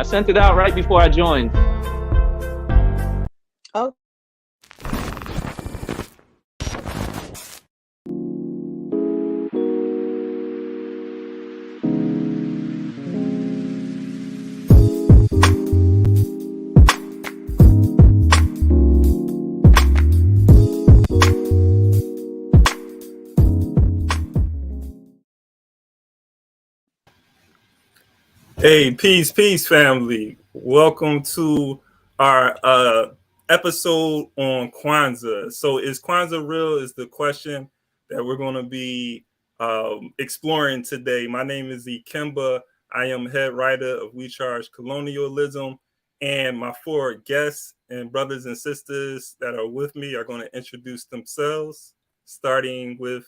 I sent it out right before I joined. Oh. Hey, peace, family. Welcome to our episode on Kwanzaa. So, is Kwanzaa real? Is the question that we're going to be exploring today. My name is Ikemba. I am head writer of We Charge Colonialism, and my four guests and brothers and sisters that are with me are going to introduce themselves, starting with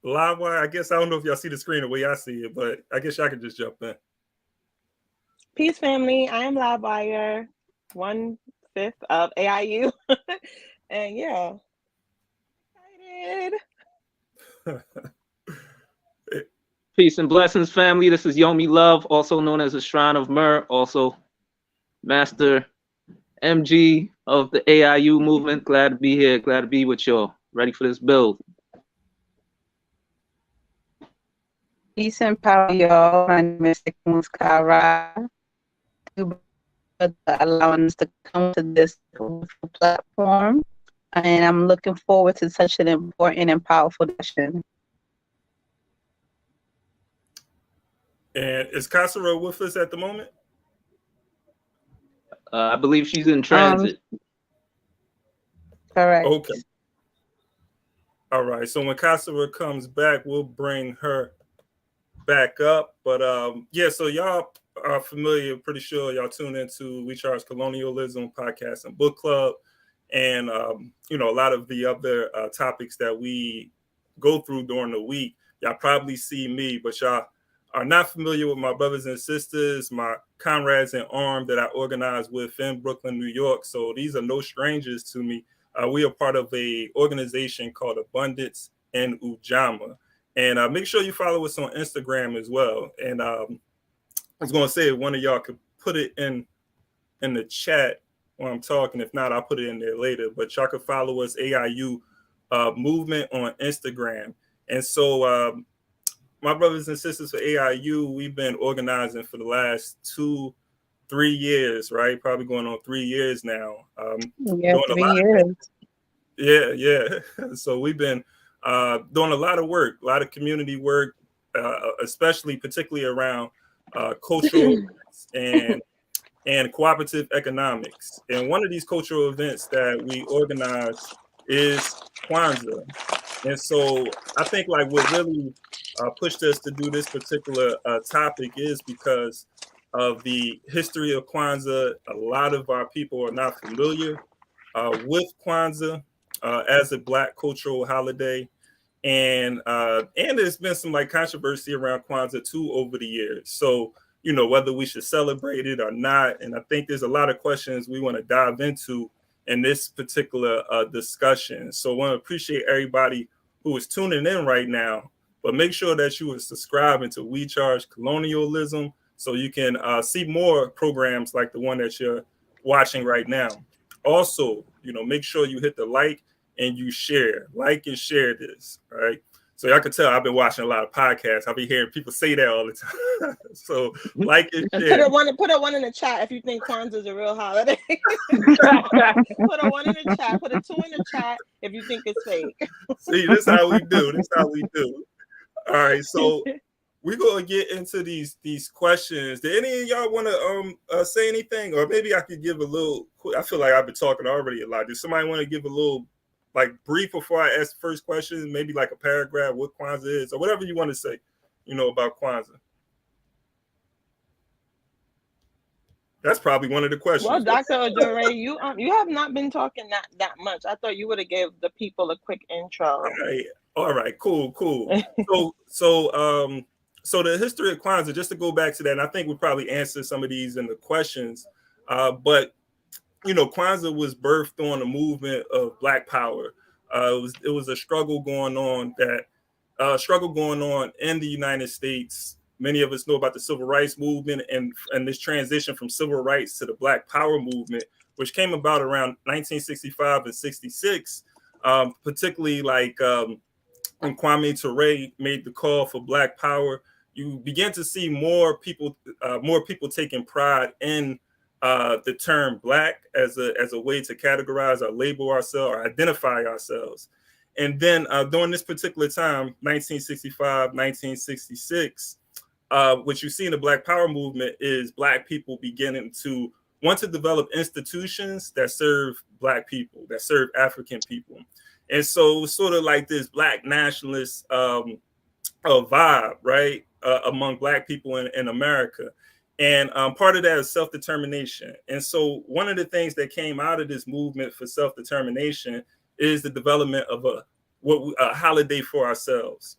Lava. I guess I don't know if y'all see the screen the way I see it, but I guess y'all can just jump in. Peace, family. I am Loudwire, 1/5 of AIU. And yeah, excited. Peace and blessings, family. This is Yomi Love, also known as the Shrine of Myrrh, also Master MG of the AIU movement. Glad to be here. Glad to be with y'all. Ready for this build. Peace and power, y'all. My name is Kara. Allowing us to come to this platform, and I'm looking forward to such an important and powerful discussion. And is Kasara with us at the moment? I believe she's in transit. Correct. Okay. All right. So when Kasara comes back, we'll bring her back up. But yeah, so y'all are familiar, pretty sure y'all tune into We Charge Colonialism podcast and book club. And, you know, a lot of the other topics that we go through during the week, y'all probably see me, but y'all are not familiar with my brothers and sisters, my comrades in arms that I organize with in Brooklyn, New York. So these are no strangers to me. We are part of a organization called Abundance in Ujamaa. And make sure you follow us on Instagram as well. And I was going to say, if one of y'all could put it in the chat while I'm talking. If not, I'll put it in there later. But y'all can follow us, AIU movement on Instagram. And so my brothers and sisters for AIU, we've been organizing for the last 2-3 years, right? Probably going on 3 years now. Yeah, 3 years. Yeah. So we've been doing a lot of work, a lot of community work, especially particularly around cultural and cooperative economics. And one of these cultural events that we organize is Kwanzaa. And so I think like what really pushed us to do this particular topic is because of the history of Kwanzaa. A lot of our people are not familiar with Kwanzaa as a Black cultural holiday. And there's been some like controversy around Kwanzaa too over the years. So, you know, whether we should celebrate it or not. And I think there's a lot of questions we want to dive into in this particular discussion. So I want to appreciate everybody who is tuning in right now, but make sure that you are subscribing to We Charge Colonialism so you can see more programs like the one that you're watching right now. Also, you know, make sure you hit the like and you like and share this, right? So y'all can tell I've been watching a lot of podcasts. I'll be hearing people say that all the time. So like and share. Put a one in the chat if you think Kwanzaa is a real holiday. Put a 1 in the chat. Put a 2 in the chat if you think it's fake. See, this is how we do. All right, so we're gonna get into these questions. Did any of y'all want to say anything, or maybe I could give a little? I feel like I've been talking already a lot. Does somebody want to give a little? Like brief before I ask the first question, maybe like a paragraph what Kwanzaa is or whatever you want to say, you know, about Kwanzaa. That's probably one of the questions. Well, Dr. Ojore, you have not been talking that much. I thought you would have gave the people a quick intro. All right, cool. So the history of Kwanzaa, just to go back to that, and I think we'll probably answer some of these in the questions, but you know, Kwanzaa was birthed on a movement of Black power. It was a struggle going on in the United States, many of us know about the civil rights movement and this transition from civil rights to the Black Power movement, which came about around 1965 and 66, particularly like when Kwame Ture made the call for Black Power. You began to see more people taking pride in the term Black as a way to categorize or label ourselves or identify ourselves. And then during this particular time, 1965, 1966, what you see in the Black Power movement is Black people beginning to want to develop institutions that serve Black people, that serve African people. And so sort of like this Black nationalist vibe, right, among Black people in America. And part of that is self-determination. And so one of the things that came out of this movement for self-determination is the development of a holiday for ourselves.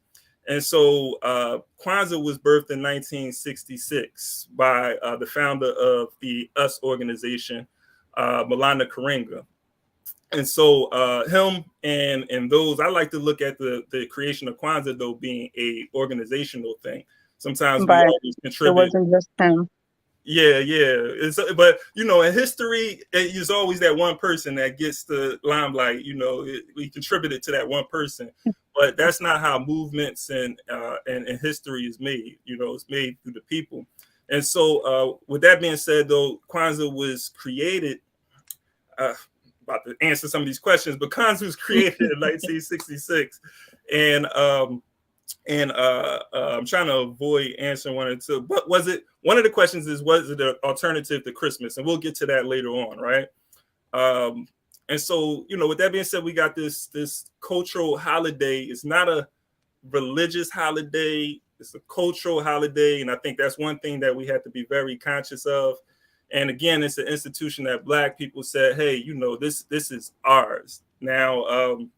And so Kwanzaa was birthed in 1966 by the founder of the US organization, Malana Karenga. And so him and those, I like to look at the creation of Kwanzaa, though, being a organizational thing. Sometimes we always contribute. It wasn't just him. Yeah. But, you know, in history, there's always that one person that gets the limelight. You know, we contributed to that one person. But that's not how movements and history is made. You know, it's made through the people. And so with that being said, though, Kwanzaa was created, about to answer some of these questions, but Kwanzaa was created in 1966. And I'm trying to avoid answering one or two. But was it, one of the questions is, was it an alternative to Christmas? And we'll get to that later on, right? And so, you know, with that being said, we got this cultural holiday. It's not a religious holiday. It's a cultural holiday. And I think that's one thing that we have to be very conscious of. And again, it's an institution that Black people said, hey, you know, this is ours. Now, I'm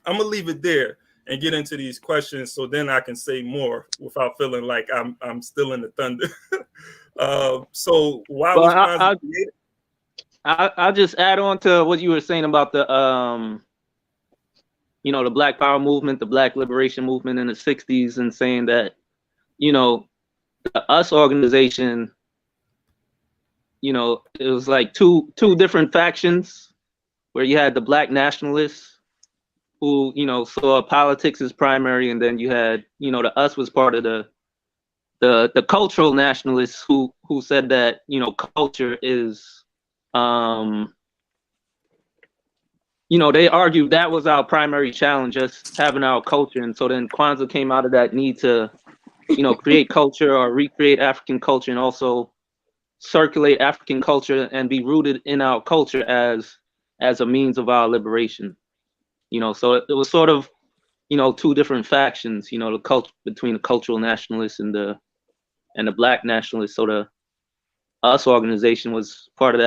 going to leave it there and get into these questions so then I can say more without feeling like I'm still in the thunder. So why was Kwanzaa created? I'll just add on to what you were saying about the, you know, the Black Power movement, the Black Liberation movement in the 60s, and saying that, you know, the US organization, you know, it was like two different factions, where you had the Black nationalists who, you know, saw politics as primary, and then you had, you know, the US was part of the cultural nationalists who said that, you know, culture is, you know, they argued that was our primary challenge, just having our culture. And so then Kwanzaa came out of that need to, you know, create culture or recreate African culture, and also circulate African culture and be rooted in our culture as a means of our liberation. You know, so it was sort of, you know, two different factions, you know, the culture between the cultural nationalists and the Black nationalists. So the US organization was part of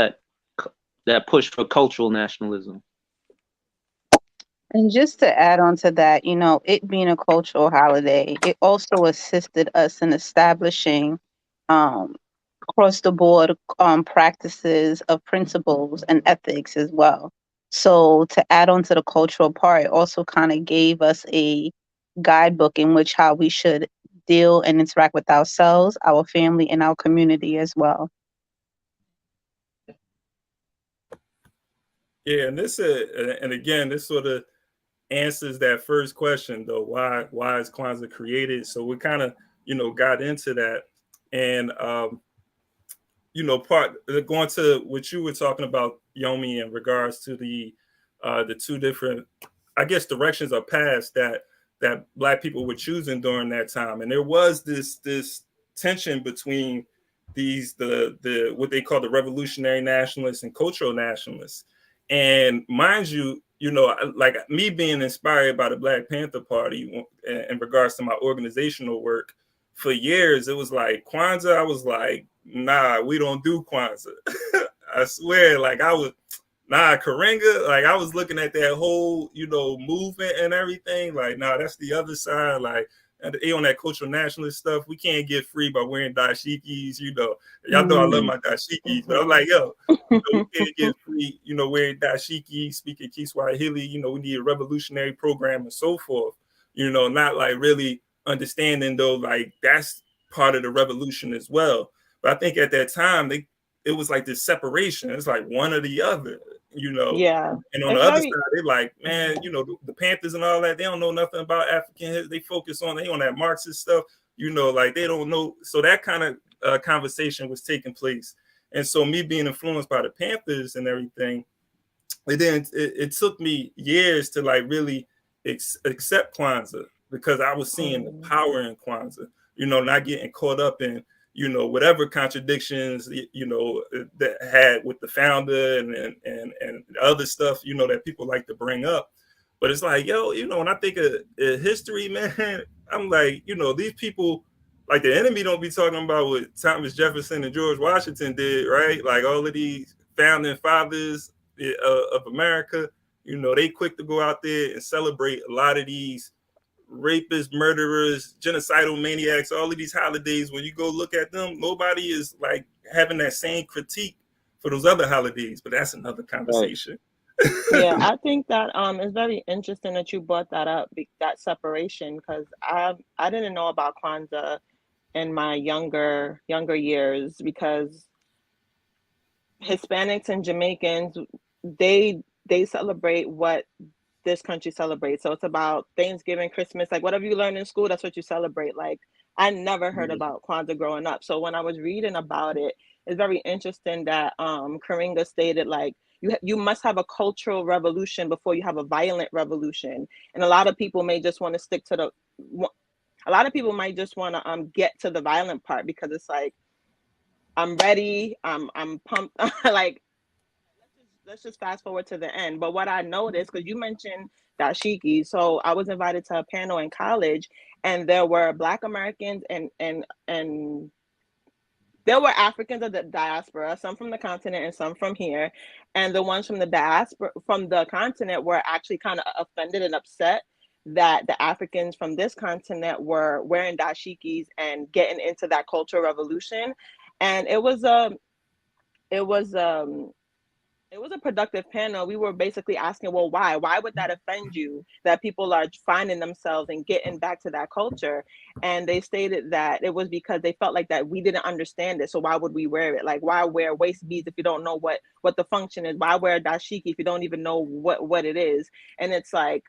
that push for cultural nationalism. And just to add on to that, you know, it being a cultural holiday, it also assisted us in establishing across the board practices of principles and ethics as well. So to add on to the cultural part, it also kind of gave us a guidebook in which how we should deal and interact with ourselves, our family, and our community as well. Yeah, and this and again, this sort of answers that first question, though. Why is Kwanzaa created? So we kind of, you know, got into that. And you know, going to what you were talking about, Yomi, in regards to the two different, I guess, directions or paths that Black people were choosing during that time. And there was this tension between the what they call the revolutionary nationalists and cultural nationalists. And mind you, you know, like me being inspired by the Black Panther Party in regards to my organizational work for years, it was like Kwanzaa. I was like, nah, we don't do Kwanzaa. I swear, like Karenga, like I was looking at that whole, you know, movement and everything. Like, nah, that's the other side. Like, on that cultural nationalist stuff, we can't get free by wearing dashikis, you know. Y'all know I love my dashikis, but I'm like, yo, you know, we can't get free, you know, wearing dashikis, speaking Kiswahili, you know, we need a revolutionary program and so forth, you know, not like really understanding though, like that's part of the revolution as well. But I think at that time it was like this separation. It's like one or the other, you know. Yeah. And on the other side, they're like, man, you know, the Panthers and all that, they don't know nothing about African history. They focus on that Marxist stuff, you know, like they don't know. So that kind of conversation was taking place. And so me being influenced by the Panthers and everything, it took me years to like really accept Kwanzaa, because I was seeing the power in Kwanzaa, you know, not getting caught up in, you know, whatever contradictions, you know, that had with the founder and other stuff, you know, that people like to bring up. But it's like, yo, you know, when I think of history, man, I'm like, you know, these people, like the enemy don't be talking about what Thomas Jefferson and George Washington did, right? Like all of these founding fathers of America, you know, they quick to go out there and celebrate a lot of these rapists, murderers, genocidal maniacs, all of these holidays. When you go look at them, nobody is like having that same critique for those other holidays. But that's another conversation. Right. Yeah, I think that it's very interesting that you brought that up, that separation, because I didn't know about Kwanzaa in my younger years, because Hispanics and Jamaicans, they celebrate what this country celebrates. So it's about Thanksgiving, Christmas, like whatever you learn in school, that's what you celebrate. Like I never heard about Kwanzaa growing up. So when I was reading about it, it's very interesting that Karinga stated like you must have a cultural revolution before you have a violent revolution. And a lot of people may just want to stick to a lot of people might just want to get to the violent part, because it's like I'm ready, I'm pumped, like let's just fast forward to the end. But what I noticed, because you mentioned dashiki, so I was invited to a panel in college, and there were Black Americans and there were Africans of the diaspora, some from the continent and some from here. And the ones from the diaspora, from the continent, were actually kind of offended and upset that the Africans from this continent were wearing dashikis and getting into that cultural revolution. And it was a productive panel. We were basically asking, well, why would that offend you that people are finding themselves and getting back to that culture? And they stated that it was because they felt like that we didn't understand it. So why would we wear it? Like, why wear waist beads if you don't know what the function is? Why wear dashiki if you don't even know what it is? And it's like,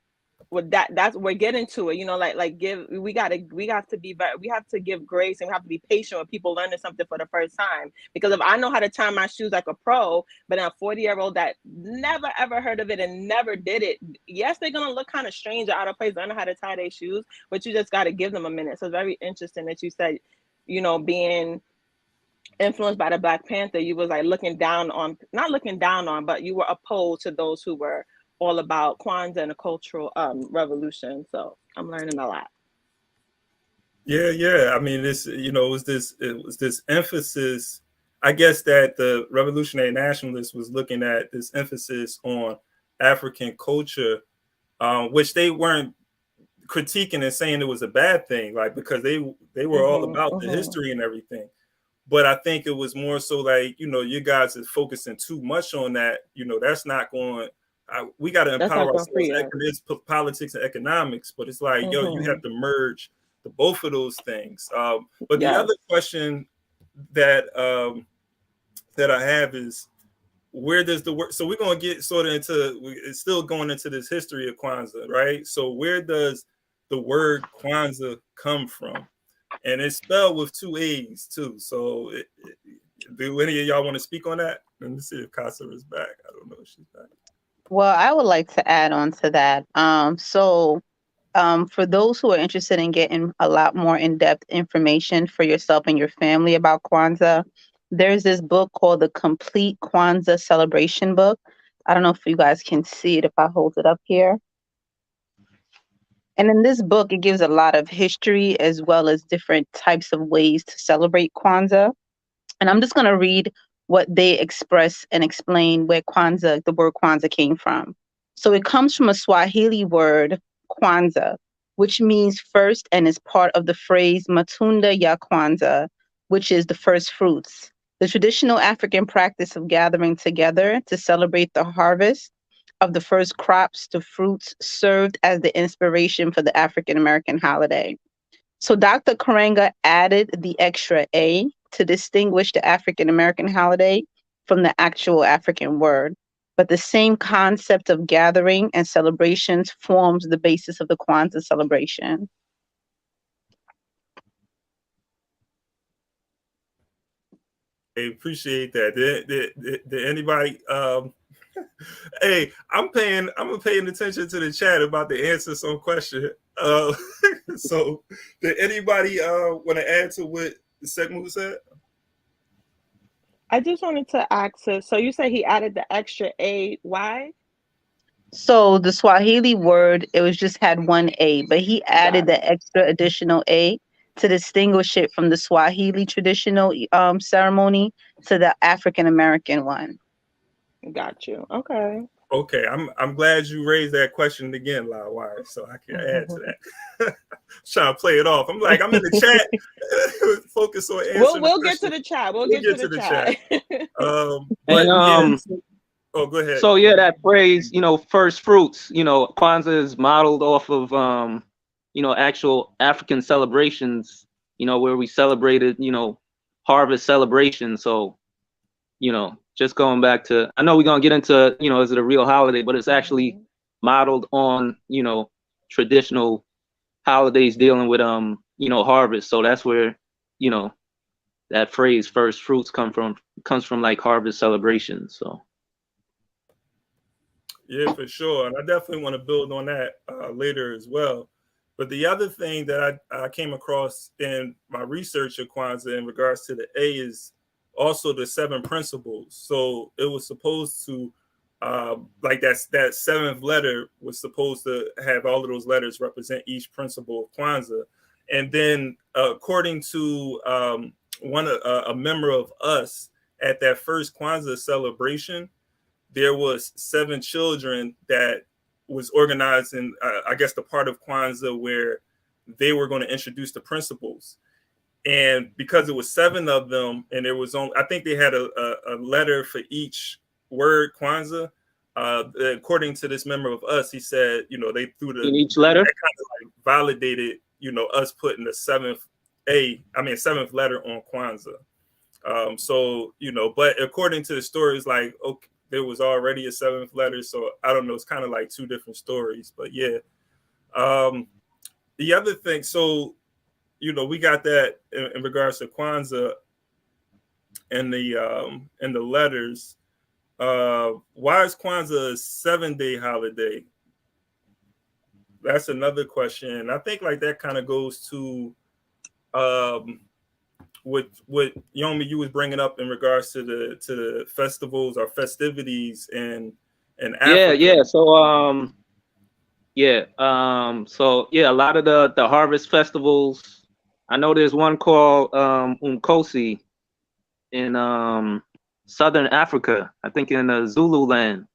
with that's we're getting to it, you know, like we have to give grace, and we have to be patient with people learning something for the first time. Because if I know how to tie my shoes like a pro, but a 40-year-old that never ever heard of it and never did it, yes, they're gonna look kind of strange or out of place, learning how to tie their shoes, but you just got to give them a minute. So it's very interesting that you said, you know, being influenced by the Black Panther, you was like not looking down on, but you were opposed to those who were all about Kwanzaa and a cultural revolution. So I'm learning a lot. Yeah. I mean, this, you know, it was this emphasis, I guess, that the revolutionary nationalists was looking at, this emphasis on African culture, which they weren't critiquing and saying it was a bad thing, like, because they were all about the history and everything. But I think it was more so like, you know, you guys are focusing too much on that. You know, that's not going. We got to empower ourselves. It's politics and economics, but it's like, yo, you have to merge both of those things. But the other question that I have is, where does the word? So we're going to get sort of into. It's still going into this history of Kwanzaa, right? So where does the word Kwanzaa come from? And it's spelled with 2 A's too. So do any of y'all want to speak on that? Let me see if Casa is back. I don't know if she's back. Well, I would like to add on to that. For those who are interested in getting a lot more in-depth information for yourself and your family about Kwanzaa, there's this book called The Complete Kwanzaa Celebration Book. I don't know if you guys can see it if I hold it up here. And in this book, it gives a lot of history as well as different types of ways to celebrate Kwanzaa. And I'm just going to read what they express and explain where the word Kwanzaa came from. So it comes from a Swahili word, Kwanzaa, which means first and is part of the phrase Matunda ya Kwanzaa, which is the first fruits. The traditional African practice of gathering together to celebrate the harvest of the first crops to fruits served as the inspiration for the African American holiday. So Dr. Karenga added the extra A to distinguish the African American holiday from the actual African word. But the same concept of gathering and celebrations forms the basis of the Kwanzaa celebration. I appreciate that. Did anybody hey, I'm paying attention to the chat about the answer some question. So did anybody want to add to what Segmu said? I just wanted to ask her, so you say he added the extra A, why? So the Swahili word, it was just had one A, but he added the extra additional A to distinguish it from the Swahili traditional ceremony to the African American one. Got you. Okay. Okay, I'm glad you raised that question again, Lawire, so I can add to that. Trying to play it off. I'm like, I'm in the chat. Focus on answering. We'll get to the chat. We'll get to the chat. But And, oh, go ahead. So yeah, that phrase, first fruits, Kwanzaa is modeled off of, actual African celebrations, where we celebrated, harvest celebration. So, just going back to, I know we're going to get into, is it a real holiday, but it's actually modeled on, traditional holidays dealing with, harvest. So that's where, that phrase first fruits comes from like harvest celebrations. So. Yeah, for sure. And I definitely want to build on that later as well. But the other thing that I came across in my research of Kwanzaa in regards to the A is also the 7 principles. So it was supposed to, like that seventh letter was supposed to have all of those letters represent each principle of Kwanzaa. And then according to a member of us at that first Kwanzaa celebration, there was 7 children that was organized in, I guess, the part of Kwanzaa where they were going to introduce the principles. And because it was 7 of them, and there was only, I think they had a letter for each word Kwanzaa. According to this member of us, he said, they threw the in each letter, that kind of like validated, us putting the 7th letter on Kwanzaa. So, but according to the story, it's like, okay, there was already a 7th letter. So I don't know. It's kind of like 2 different stories, but yeah. The other thing, so, we got that in regards to Kwanzaa and the letters. Why is Kwanzaa a 7-day holiday? That's another question. I think like that kind of goes to what Yomi you was bringing up in regards to the festivals or festivities in Africa. Yeah. So a lot of the harvest festivals. I know there's one called Umkosi in southern Africa. I think in Zulu land.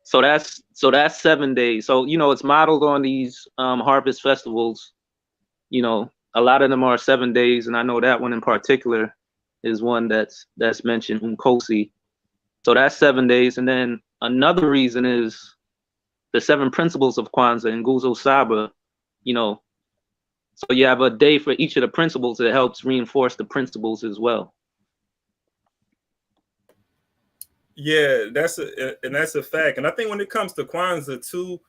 So that's 7 days. So it's modeled on these harvest festivals. A lot of them are 7 days, and I know that one in particular is one that's mentioned, Umkosi. So that's 7 days, and then another reason is the 7 principles of Kwanzaa in Nguzo Saba. So you have a day for each of the principles that helps reinforce the principles as well. Yeah, that's a fact. And I think when it comes to Kwanzaa too,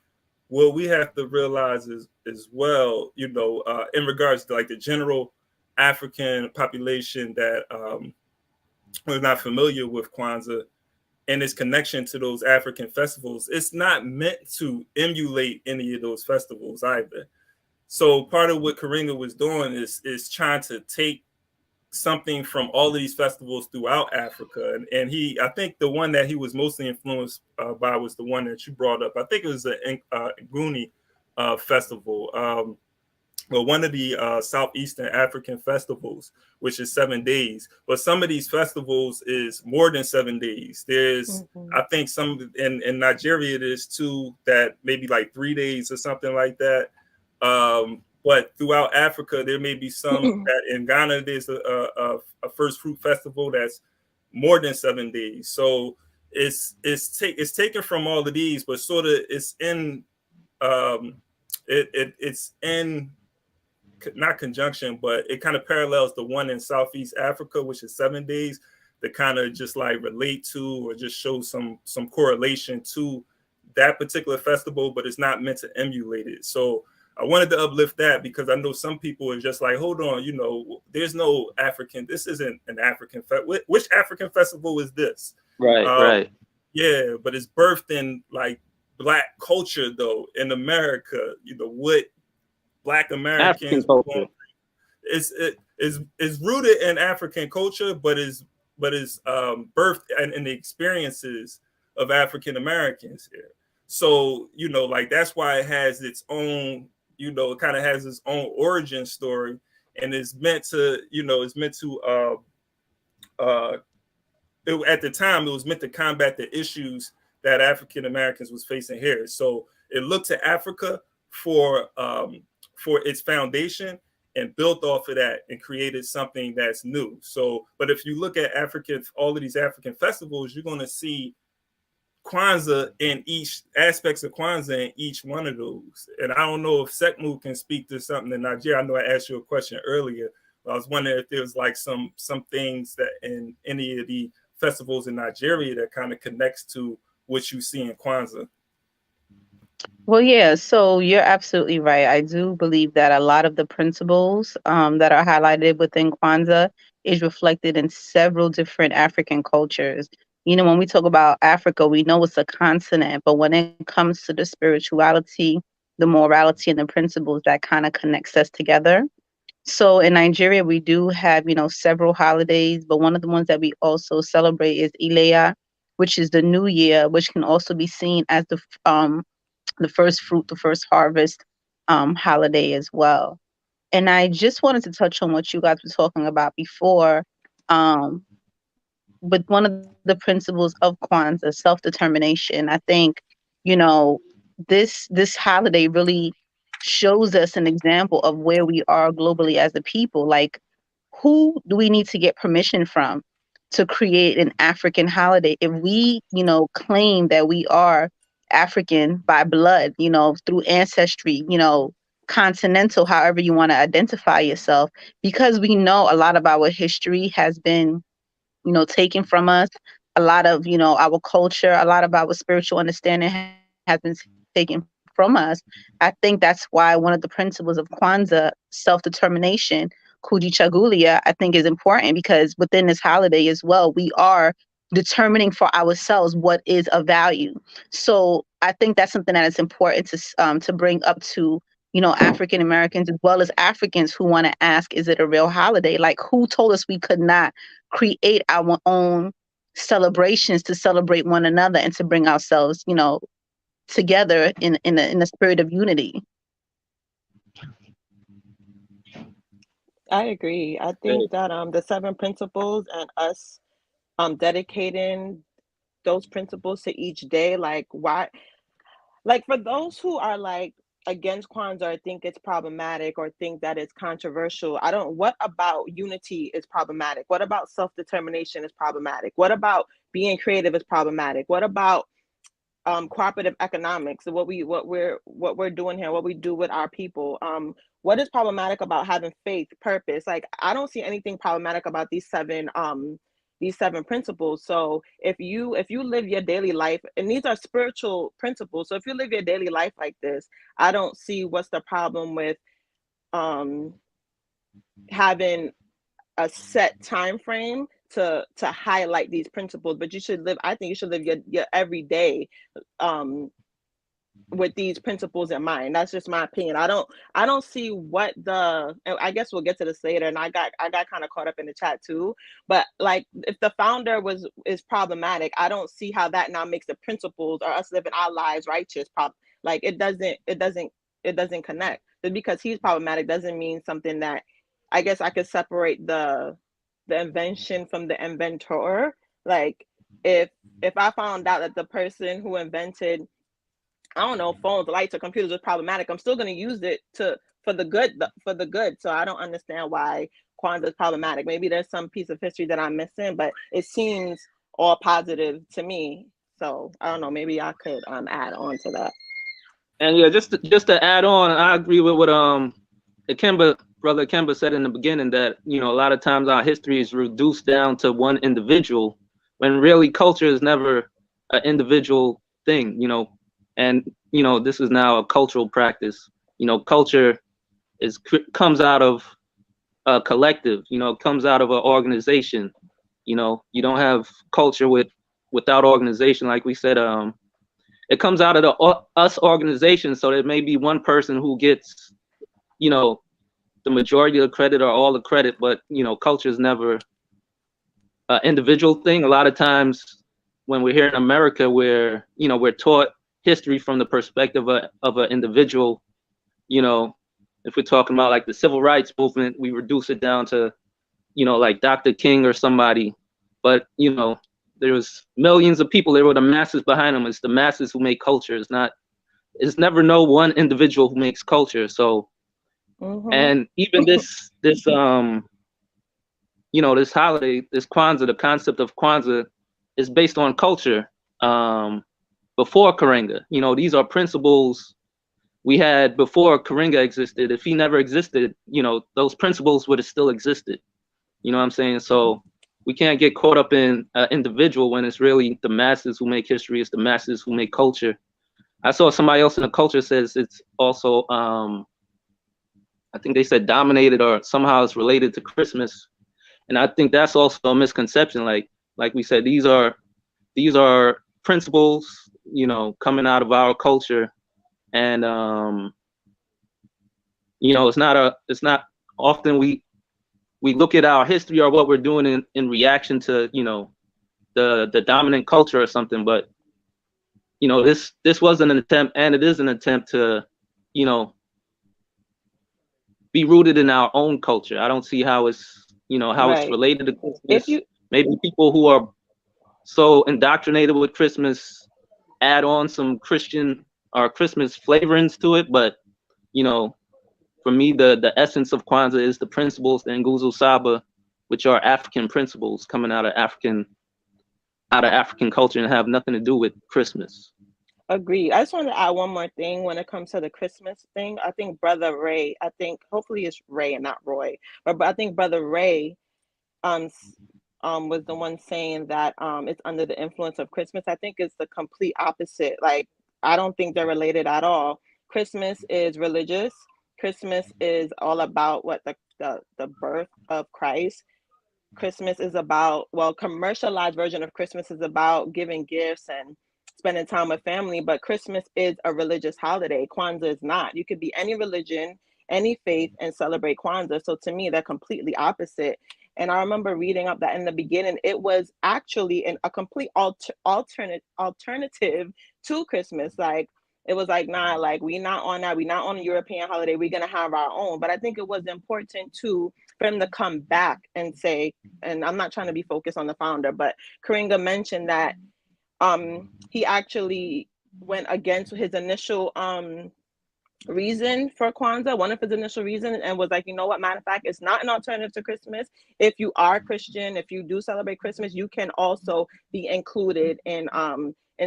what we have to realize is as well, in regards to like the general African population that was not familiar with Kwanzaa and its connection to those African festivals, it's not meant to emulate any of those festivals either. So part of what Karinga was doing is trying to take something from all of these festivals throughout Africa. And I think the one that he was mostly influenced by was the one that you brought up. I think it was the Nguni festival, well, one of the Southeastern African festivals, which is 7 days. But some of these festivals is more than 7 days. There's, I think some in Nigeria, it is 2 that maybe like 3 days or something like that. But throughout Africa, there may be some that in Ghana, there's a first fruit festival that's more than 7 days. So it's taken from all of these, but sort of it's in not conjunction, but it kind of parallels the one in Southeast Africa, which is 7 days, that kind of just like relate to or just show some correlation to that particular festival, but it's not meant to emulate it. So I wanted to uplift that because I know some people are just like, hold on, there's no African. This isn't an African which African festival is this? Right. Yeah, but it's birthed in like Black culture though in America. What Black Americans is rooted in African culture, but is birthed in the experiences of African Americans here. So like that's why it has its own. It kind of has its own origin story, and it's meant to. At the time, it was meant to combat the issues that African Americans was facing here. So it looked to Africa for its foundation and built off of that and created something that's new. So, but if you look at all of these African festivals, you're going to see Kwanzaa in each aspects of Kwanzaa in each one of those. And I don't know if Sekmu can speak to something in Nigeria. I know I asked you a question earlier. But I was wondering if there's like some things that in any of the festivals in Nigeria that kind of connects to what you see in Kwanzaa. Well, yeah, so you're absolutely right. I do believe that a lot of the principles that are highlighted within Kwanzaa is reflected in several different African cultures. When we talk about Africa, we know it's a continent, but when it comes to the spirituality, the morality, and the principles, that kind of connects us together. So in Nigeria, we do have, several holidays, but one of the ones that we also celebrate is Ileya, which is the New Year, which can also be seen as the first fruit, the first harvest holiday as well. And I just wanted to touch on what you guys were talking about before. With one of the principles of Kwanzaa, self-determination, I think, this holiday really shows us an example of where we are globally as a people. Like, who do we need to get permission from to create an African holiday? If we, claim that we are African by blood, through ancestry, continental, however you want to identify yourself, because we know a lot of our history has been, taken from us. A lot of, our culture, a lot of our spiritual understanding has been taken from us. I think that's why one of the principles of Kwanzaa, self-determination, Kujichagulia, I think is important, because within this holiday as well, we are determining for ourselves what is of value. So I think that's something that is important to bring up to, African Americans as well as Africans who want to ask, is it a real holiday? Like, who told us we could not create our own celebrations to celebrate one another and to bring ourselves, together in a spirit of unity? I agree. I think that the 7 principles and us dedicating those principles to each day, like, why, like, for those who are like against Kwanzaa or think it's problematic or think that it's controversial, what about unity is problematic? What about self-determination is problematic? What about being creative is problematic? What about cooperative economics, what we're doing here, what we do with our people? What is problematic about having faith, purpose? Like, I don't see anything problematic about these 7 principles. So if you live your daily life, and these are spiritual principles, so if you live your daily life like this, I don't see what's the problem with having a set time frame to highlight these principles. But I think you should live your everyday with these principles in mind. That's just my opinion. I don't see what I guess we'll get to this later, and I got kind of caught up in the chat too. But like, if the founder is problematic, I don't see how that now makes the principles or us living our lives righteous. Like, it doesn't connect. Just because he's problematic doesn't mean something that, I guess I could separate the invention from the inventor. Like, if I found out that the person who invented, I don't know, phones, lights, or computers was problematic, I'm still going to use it for the good. So I don't understand why Kwanzaa is problematic. Maybe there's some piece of history that I'm missing, but it seems all positive to me. So I don't know, maybe I could add on to that. And yeah, just to add on, I agree with what Brother Kemba said in the beginning that, you know, a lot of times our history is reduced down to one individual, when really culture is never an individual thing, you know. And, you know, this is now a cultural practice. You know, culture comes out of a collective, you know, comes out of an organization. You know, you don't have culture without organization. Like we said, it comes out of the us organization. So there may be one person who gets, you know, the majority of the credit or all the credit, but, you know, culture is never an individual thing. A lot of times when we're here in America, you know, we're taught history from the perspective of an individual. You know, if we're talking about like the civil rights movement, we reduce it down to, you know, like Dr. King or somebody. But, you know, there was millions of people. There were the masses behind them. It's the masses who make culture. It's never no one individual who makes culture. So, and even this you know, this holiday, this Kwanzaa, the concept of Kwanzaa is based on culture before Karenga. You know, these are principles we had before Karenga existed. If he never existed, you know, those principles would have still existed. You know what I'm saying? So we can't get caught up in individual when it's really the masses who make history. It's the masses who make culture. I saw somebody else in the culture says it's also, I think they said dominated or somehow it's related to Christmas. And I think that's also a misconception. Like we said, these are principles, you know, coming out of our culture. And, you know, it's not often we look at our history or what we're doing in reaction to, you know, the dominant culture or something. But, you know, this was an attempt, and it is an attempt to, you know, be rooted in our own culture. I don't see how it's, you know, how it's related to Christmas. Maybe people who are so indoctrinated with Christmas add on some Christian or Christmas flavorings to it. But, you know, for me, the essence of Kwanzaa is the principles, the Nguzo Saba, which are African principles coming out of African culture and have nothing to do with Christmas. Agreed. I just wanted to add one more thing when it comes to the Christmas thing. I think Brother Ray, hopefully it's Ray and not Roy, but I think Brother Ray was the one saying that it's under the influence of Christmas. I think it's the complete opposite. Like, I don't think they're related at all. Christmas is religious. Christmas is all about what the birth of Christ. Christmas is about, well, commercialized version of Christmas is about giving gifts and spending time with family, but Christmas is a religious holiday. Kwanzaa is not. You could be any religion, any faith, and celebrate Kwanzaa. So to me, they're completely opposite. And I remember reading up that in the beginning, it was actually a complete alternative to Christmas. Like, it was like, nah, like, we not on that. We not on a European holiday. We're going to have our own. But I think it was important for him to come back and say, and I'm not trying to be focused on the founder, but Karenga mentioned that he actually went against his initial reason for Kwanzaa, one of his initial reasons, and was like, you know what, matter of fact, it's not an alternative to Christmas. If you are Christian, if you do celebrate Christmas, you can also be included in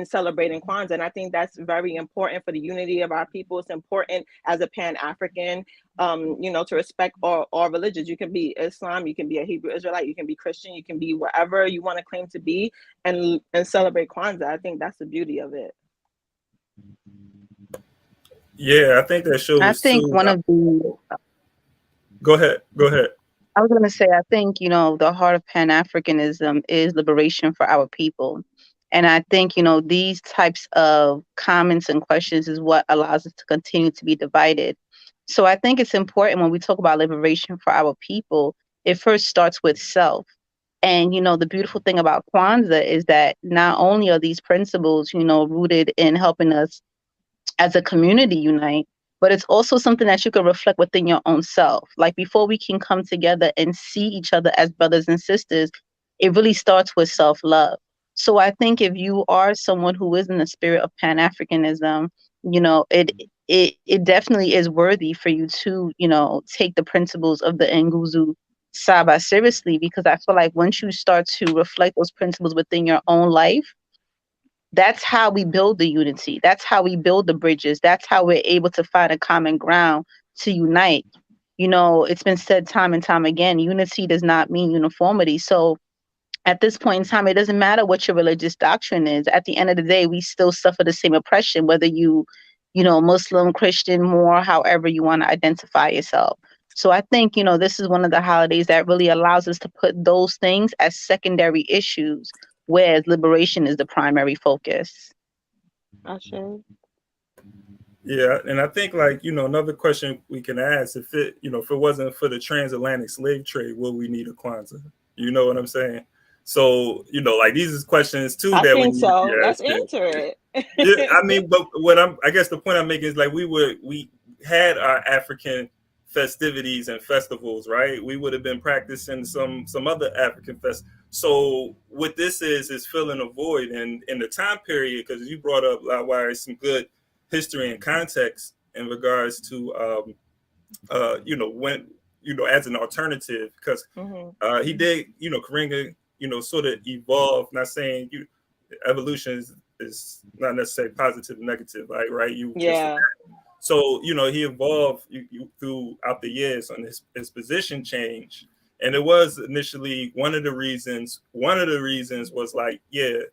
celebrating Kwanzaa. And I think that's very important for the unity of our people. It's important as a Pan-African, you know, to respect all religions. You can be Islam, you can be a Hebrew Israelite, you can be Christian, you can be whatever you want to claim to be, and celebrate Kwanzaa. I think that's the beauty of it. Yeah, I think that shows. I think too, one of the. Go ahead. I was going to say, I think, you know, the heart of Pan-Africanism is liberation for our people. And I think, you know, these types of comments and questions is what allows us to continue to be divided. So I think it's important when we talk about liberation for our people, it first starts with self. And, you know, the beautiful thing about Kwanzaa is that not only are these principles, you know, rooted in helping us as a community unite, but it's also something that you can reflect within your own self. Like, before we can come together and see each other as brothers and sisters, it really starts with self-love. So I think if you are someone who is in the spirit of Pan-Africanism, you know, it definitely is worthy for you to, you know, take the principles of the Nguzu Saba seriously, because I feel like once you start to reflect those principles within your own life, that's how we build the unity. That's how we build the bridges. That's how we're able to find a common ground to unite. It's been said time and time again, unity does not mean uniformity. So at this point in time, it doesn't matter what your religious doctrine is. At the end of the day, we still suffer the same oppression, whether Muslim, Christian, Moor, however you want to identify yourself. So I think, this is one of the holidays that really allows us to put those things as secondary issues, whereas liberation is the primary focus. Yeah, and I think another question we can ask, if it wasn't for the transatlantic slave trade, would we need a Kwanzaa? You know what I'm saying? So, these is questions too I that we think need so. to be Let's asking. answer it. Yeah, I mean, but I guess the point I'm making is we had our African festivities and festivals, right? We would have been practicing some other African fest. So what this is filling a void, and in the time period, because you brought up Lawire some good history and context in regards to when as an alternative, because he did Karenga sort of evolve. Not saying evolution is not necessarily positive and negative, right? So he evolved throughout the years on his position change, and it was initially one of the reasons was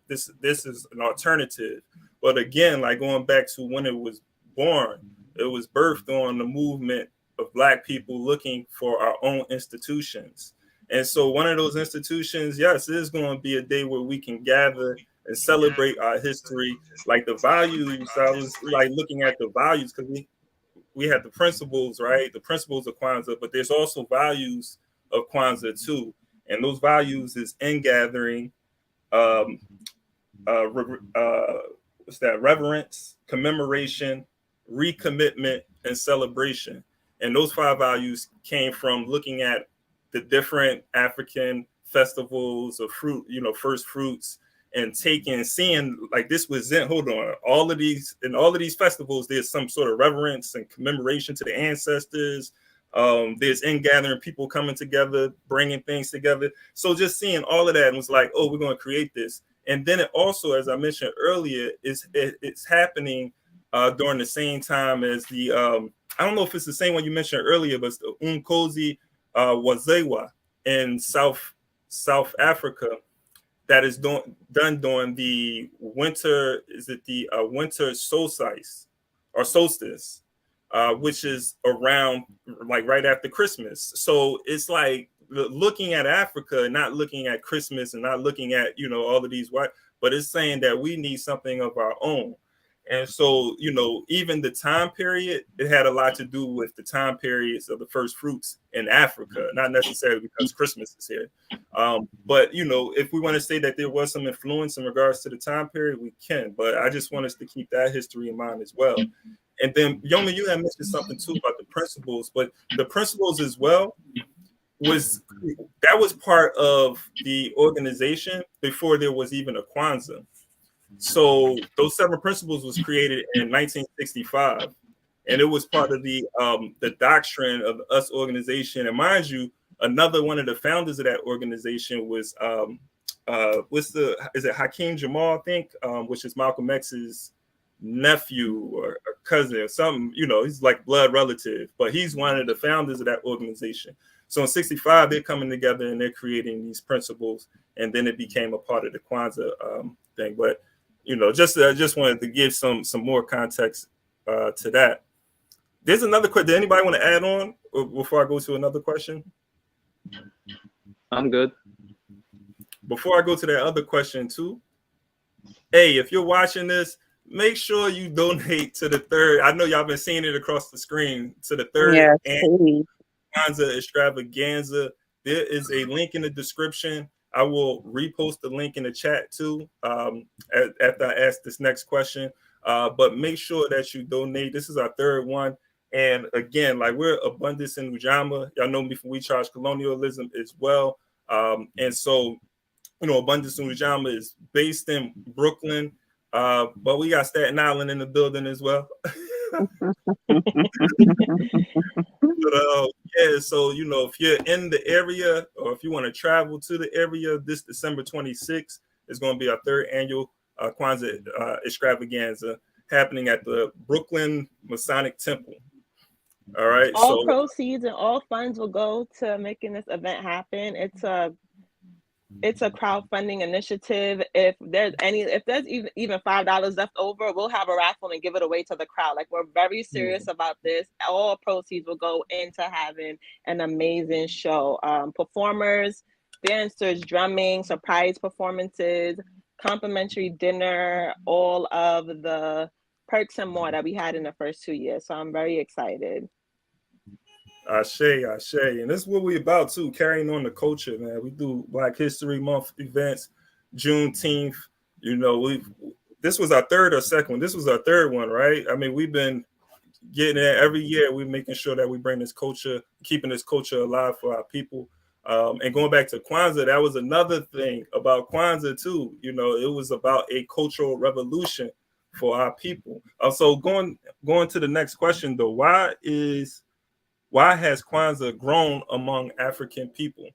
this is an alternative. But again, going back to when it was born, it was birthed on the movement of Black people looking for our own institutions. And so one of those institutions, yes, it is going to be a day where we can gather and celebrate our history, like the values. I was looking at the values, because we had the principles, right? The principles of Kwanzaa, but there's also values of Kwanzaa too. And those values is ingathering, what's that? Reverence, commemoration, recommitment, and celebration. And those 5 values came from looking at the different African festivals of fruit, first fruits, and seeing this was in, hold on, all of these festivals, there's some sort of reverence and commemoration to the ancestors. There's ingathering, people coming together, bringing things together. So just seeing all of that, and was like, oh, we're going to create this. And then it also, as I mentioned earlier, it's happening during the same time as the I don't know if it's the same one you mentioned earlier, but it's the Umkosi Wazewa in South Africa, that is done during the winter. Is it the winter solstice or solstice, which is around right after Christmas? So it's looking at Africa, not looking at Christmas, and not looking at all of these white, but it's saying that we need something of our own. And so, even the time period, it had a lot to do with the time periods of the first fruits in Africa, not necessarily because Christmas is here. But, if we want to say that there was some influence in regards to the time period, we can. But I just want us to keep that history in mind as well. And then, Yoma, you had mentioned something too about the principles, but the principles as well was part of the organization before there was even a Kwanzaa. So those 7 principles was created in 1965, and it was part of the doctrine of the US organization. And mind you, another one of the founders of that organization was is it Hakeem Jamal, I think, which is Malcolm X's nephew or cousin or something. He's like blood relative, but he's one of the founders of that organization. So in 65, they're coming together and they're creating these principles, and then it became a part of the Kwanzaa thing. But just wanted to give some more context to that. There's another question. Did anybody want to add on before I go to another question? I'm good. Before I go to that other question too, hey, if you're watching this, make sure you donate to the third. I know y'all been seeing it across the screen, to the third annual Kwanzaa extravaganza. There is a link in the description. I will repost the link in the chat too after I ask this next question. But make sure that you donate. This is our third one. And again, we're Abundance in Ujamaa. Y'all know me from We Charge Colonialism as well. And so, Abundance in Ujamaa is based in Brooklyn, but we got Staten Island in the building as well. But, so if you're in the area, or if you want to travel to the area, this December 26th is going to be our third annual Kwanzaa extravaganza happening at the Brooklyn Masonic Temple. All right. All So proceeds and all funds will go to making this event happen. It's a crowdfunding initiative. If there's even $5 left over, we'll have a raffle and give it away to the crowd. Like, we're very serious about this. All proceeds will go into having an amazing show. Performers, dancers, drumming, surprise performances, complimentary dinner, all of the perks and more that we had in the first 2 years. So I'm very excited. Ashe, Ashe. And this is what we about too, carrying on the culture, man. We do Black History Month events, Juneteenth. You know, this was our third or second one. This was our third one, right? I mean, we've been getting it every year. We're making sure that we bring this culture, keeping this culture alive for our people. And going back to Kwanzaa, that was another thing about Kwanzaa too. You know, it was about a cultural revolution for our people. So going to the next question though, why has Kwanzaa grown among African people?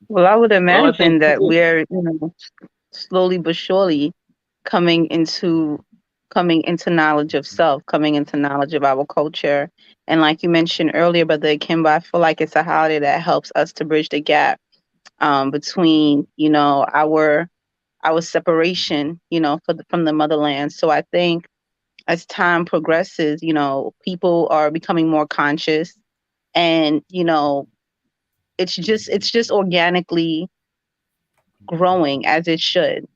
Well, I would Well, I think imagine that people, we're, slowly but surely coming into knowledge of self, coming into knowledge of our culture. And like you mentioned earlier, Brother Kimba, I feel like it's a holiday that helps us to bridge the gap between, our separation, from the motherland. So I think as time progresses, people are becoming more conscious, and it's just organically growing as it should.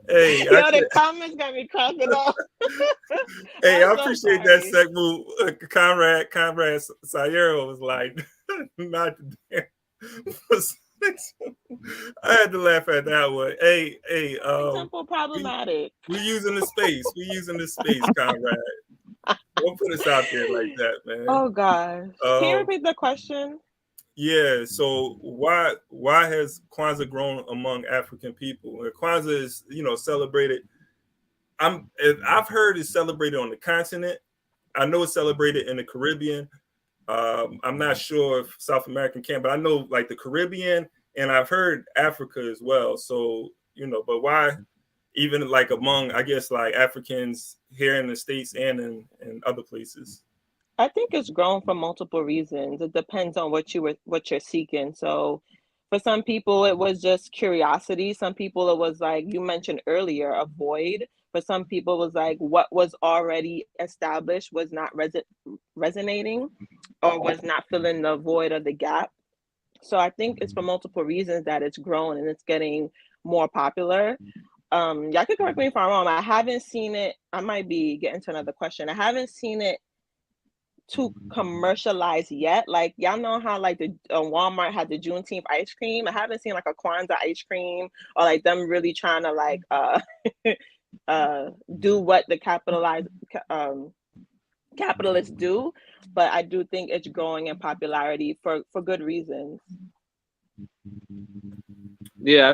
Hey, Yo, the comments got me cracking up. hey, I I'm so appreciate that sorry. segment. Conrad Sayero was like, not the damn. I had to laugh at that one. Hey, Temple problematic. we using the space. We using the space, Conrad. Don't put us out there like that, man. Oh gosh. Can you repeat the question? Yeah. So why has Kwanzaa grown among African people? Kwanzaa is celebrated. I've heard it's celebrated on the continent. I know it's celebrated in the Caribbean. I'm not sure if South American can, but I know like the Caribbean, and I've heard Africa as well. So but why even like among, I guess, like Africans here in the States and in other places? I think it's grown for multiple reasons. It depends on what you're seeking. So for some people it was just curiosity. Some people it was like you mentioned earlier, a void. For some people it was like what was already established was not resonating or was not filling the void or the gap. So I think it's for multiple reasons that it's grown and it's getting more popular. Y'all can correct me if I'm wrong. I haven't seen it. I might be getting to another question. I haven't seen it too commercialized yet. Like y'all know how like the Walmart had the Juneteenth ice cream. I haven't seen like a Kwanzaa ice cream or like them really trying to like do what the capitalists do. But I do think it's growing in popularity for good reasons. yeah,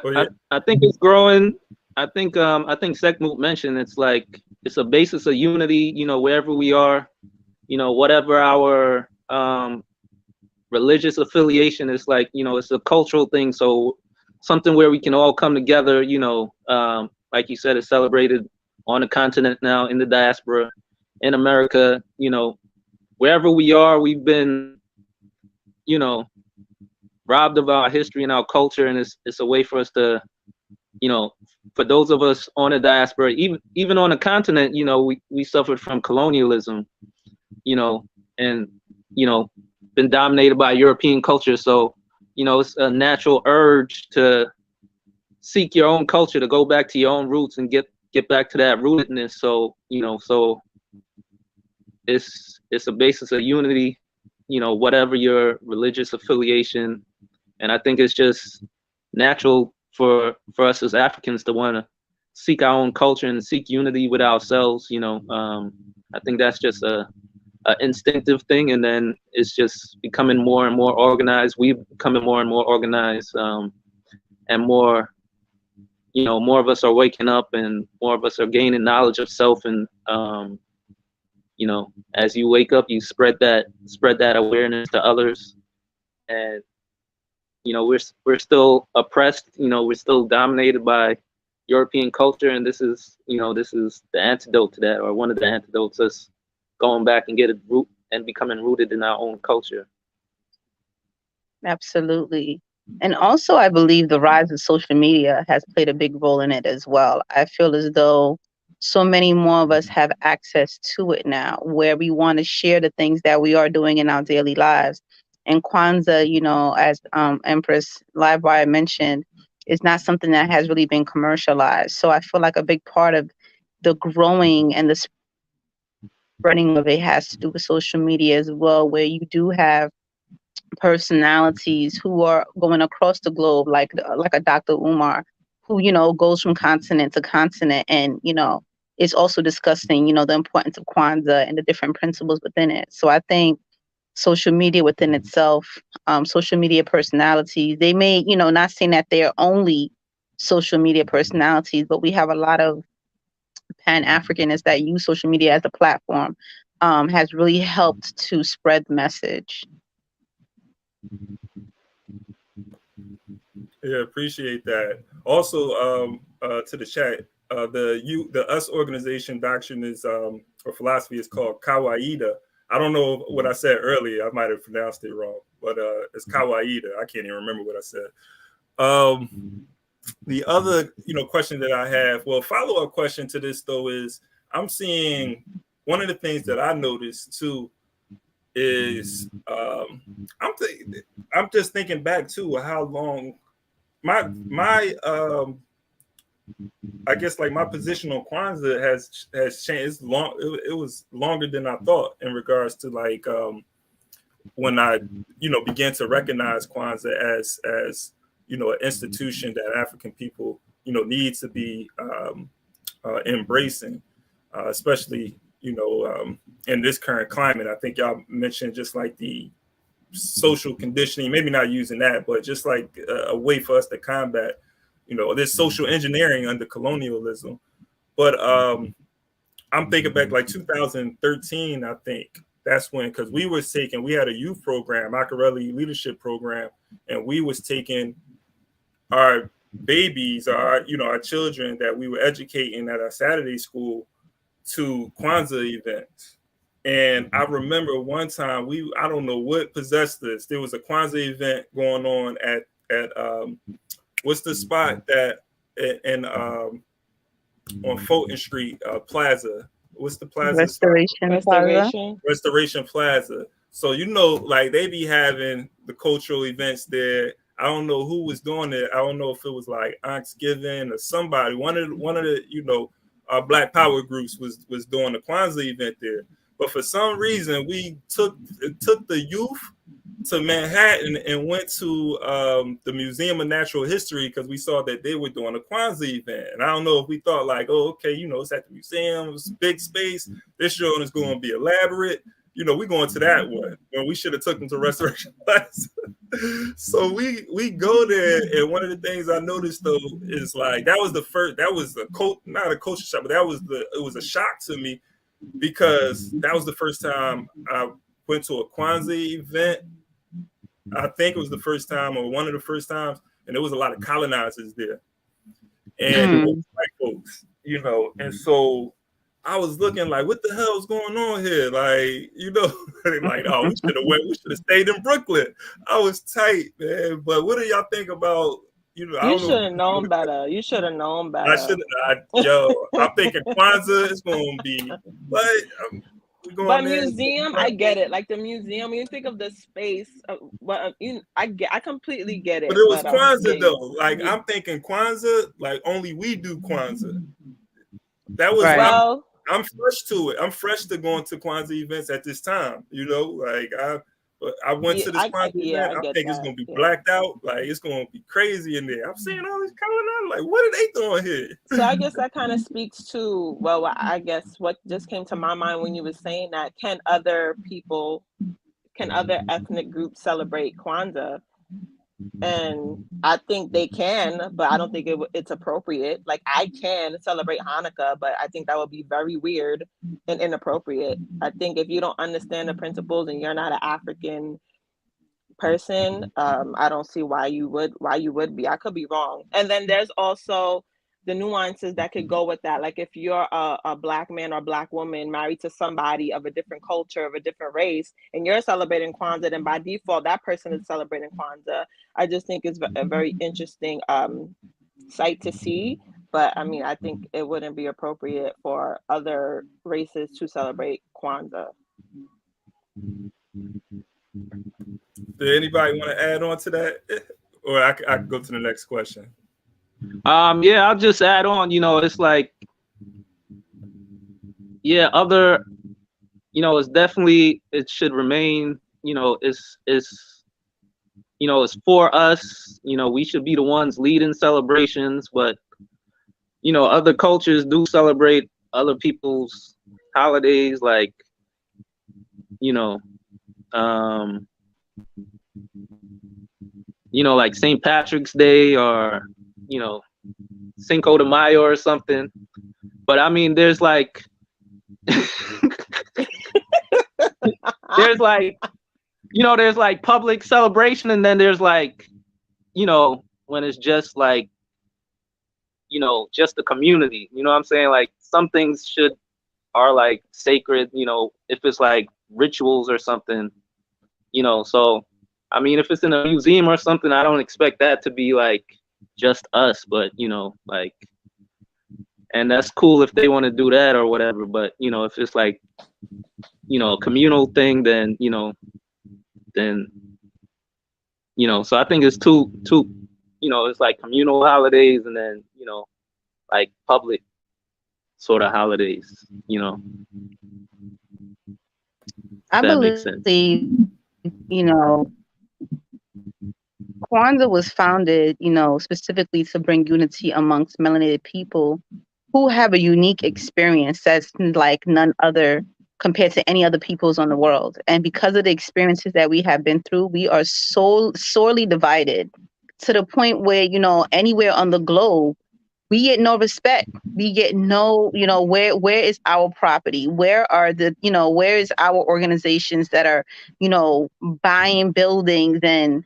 I think it's growing. I think Sekmut mentioned it's like it's a basis of unity. Wherever we are, whatever our religious affiliation is, like it's a cultural thing. So something where we can all come together. Like you said, it's celebrated on the continent now, in the diaspora, in America. Wherever we are, we've been, robbed of our history and our culture, and it's a way for us to, for those of us on the diaspora, even on the continent, we suffered from colonialism, and been dominated by European culture. So it's a natural urge to seek your own culture, to go back to your own roots and get back to that rootedness. So so it's a basis of unity, whatever your religious affiliation. And I think it's just natural for us as Africans to want to seek our own culture and seek unity with ourselves. I think that's just a instinctive thing, and then it's just becoming more and more organized. We're becoming more and more organized, and more, more of us are waking up, and more of us are gaining knowledge of self. And as you wake up, you spread that awareness to others. And we're still oppressed. We're still dominated by European culture, and this is, this is the antidote to that, or one of the antidotes, us going back and get a root and becoming rooted in our own culture. Absolutely. And also, I believe the rise of social media has played a big role in it as well. I feel as though so many more of us have access to it now, where we want to share the things that we are doing in our daily lives. And Kwanzaa, as Empress Livewire mentioned, is not something that has really been commercialized. So I feel like a big part of the growing and the spreading of it has to do with social media as well, where you do have personalities who are going across the globe, like a Dr. Umar, who goes from continent to continent, and is also discussing the importance of Kwanzaa and the different principles within it. So I think social media within itself, social media personalities, they may not saying that they're only social media personalities, but we have a lot of Pan-Africanists that use social media as a platform, has really helped to spread the message. Yeah, appreciate that. Also, to the chat, the US organization doctrine is or philosophy is called Kawaida. I don't know what I said earlier. I might have pronounced it wrong, but it's Kawaida. I can't even remember what I said. The other, question that I have, well, follow-up question to this though is I'm seeing one of the things that I noticed too is I'm just thinking back to how long my I guess like my position on Kwanzaa has changed. It's long. It was longer than I thought in regards to like when I began to recognize Kwanzaa as an institution that African people need to be embracing, especially in this current climate. I think y'all mentioned just like the social conditioning, maybe not using that, but just like a way for us to combat, this social engineering under colonialism. But I'm thinking back like 2013, I think that's when, because we had a youth program, Machiavelli leadership program, and we was taking our babies, our children that we were educating at our Saturday school to Kwanzaa events. And I remember one time I don't know what possessed us. There was a Kwanzaa event going on at what's the spot that in on Fulton Street Plaza. What's the plaza? Restoration Plaza. So like they be having the cultural events there. I don't know who was doing it. I don't know if it was like Thanksgiving or somebody. One of the Black Power groups was doing the Kwanzaa event there. But for some reason, we took the youth to Manhattan and went to the Museum of Natural History because we saw that they were doing a Kwanzaa event. And I don't know if we thought like, oh, okay, it's at the museum, it's big space. This show is going to be elaborate. We're going to that one. When we should have took them to Restoration Plaza. So we go there, and one of the things I noticed though is like that was not a culture shock, but it was a shock to me because that was the first time I went to a Kwanzaa event. I think it was the first time or one of the first times, and there was a lot of colonizers there and white folks, and so I was looking like, what the hell is going on here? Like, like, oh, we should have stayed in Brooklyn. I was tight, man. But what do y'all think about, you should have known better. You should have known better. I'm thinking Kwanzaa is going to be, but museum, I get it. Like the museum, when you think of the space, I completely get it. But it was Kwanzaa though. Like I'm thinking Kwanzaa, like only we do Kwanzaa. That was right. I'm fresh to it. I'm fresh to going to Kwanzaa events at this time. Like I went to this Kwanzaa event. I think it's gonna be blacked out. Like it's gonna be crazy in there. I'm seeing all this coming on. Like, what are they doing here? So I guess that kind of speaks to I guess what just came to my mind when you were saying that. Can other ethnic groups celebrate Kwanzaa? And I think they can, but I don't think it's appropriate. Like I can celebrate Hanukkah, but I think that would be very weird and inappropriate. I think if you don't understand the principles and you're not an African person, I don't see why you would be. I could be wrong. And then there's also the nuances that could go with that. Like if you're a black man or black woman married to somebody of a different culture, of a different race, and you're celebrating Kwanzaa, then by default, that person is celebrating Kwanzaa. I just think it's a very interesting sight to see. But I mean, I think it wouldn't be appropriate for other races to celebrate Kwanzaa. Did anybody want to add on to that? Or I can go to the next question. Yeah, I'll just add on, it's like, yeah, it's definitely, it should remain, it's for us, we should be the ones leading celebrations, but, other cultures do celebrate other people's holidays, like, um, like St. Patrick's Day or, Cinco de Mayo or something. But I mean, there's like, there's like, there's like public celebration, and then there's like, when it's just like, just the community, you know what I'm saying? Like some things are like sacred, if it's like rituals or something, so I mean, if it's in a museum or something, I don't expect that to be like just us, but like, and that's cool if they want to do that or whatever. But if it's like, a communal thing, then then so I think it's two, it's like communal holidays and then like public sort of holidays. I that makes sense. believe, Kwanzaa was founded, specifically to bring unity amongst melanated people who have a unique experience that's like none other compared to any other peoples on the world. And because of the experiences that we have been through, we are so sorely divided to the point where, anywhere on the globe, we get no respect. We get no, where is our property? Where are where is our organizations that are, buying buildings and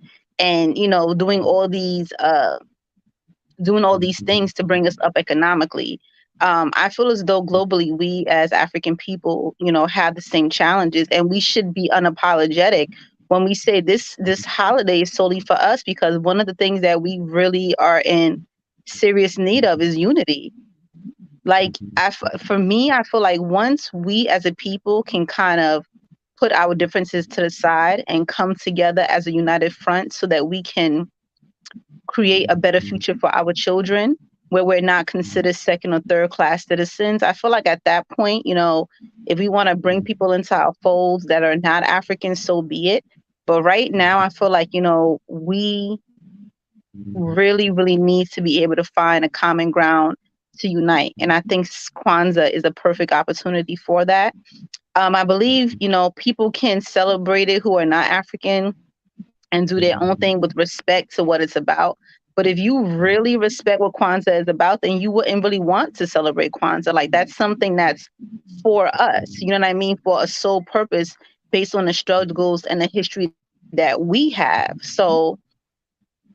doing all these things to bring us up economically. I feel as though globally we as African people, have the same challenges, and we should be unapologetic when we say this holiday is solely for us, because one of the things that we really are in serious need of is unity. Like for me, I feel like once we as a people can kind of put our differences to the side and come together as a united front so that we can create a better future for our children where we're not considered second or third class citizens. I feel like at that point, if we want to bring people into our folds that are not African, so be it. But right now, I feel like, we really, really need to be able to find a common ground to unite. And I think Kwanzaa is a perfect opportunity for that. I believe, people can celebrate it who are not African and do their own thing with respect to what it's about. But if you really respect what Kwanzaa is about, then you wouldn't really want to celebrate Kwanzaa. Like that's something that's for us, you know what I mean? For a sole purpose based on the struggles and the history that we have. So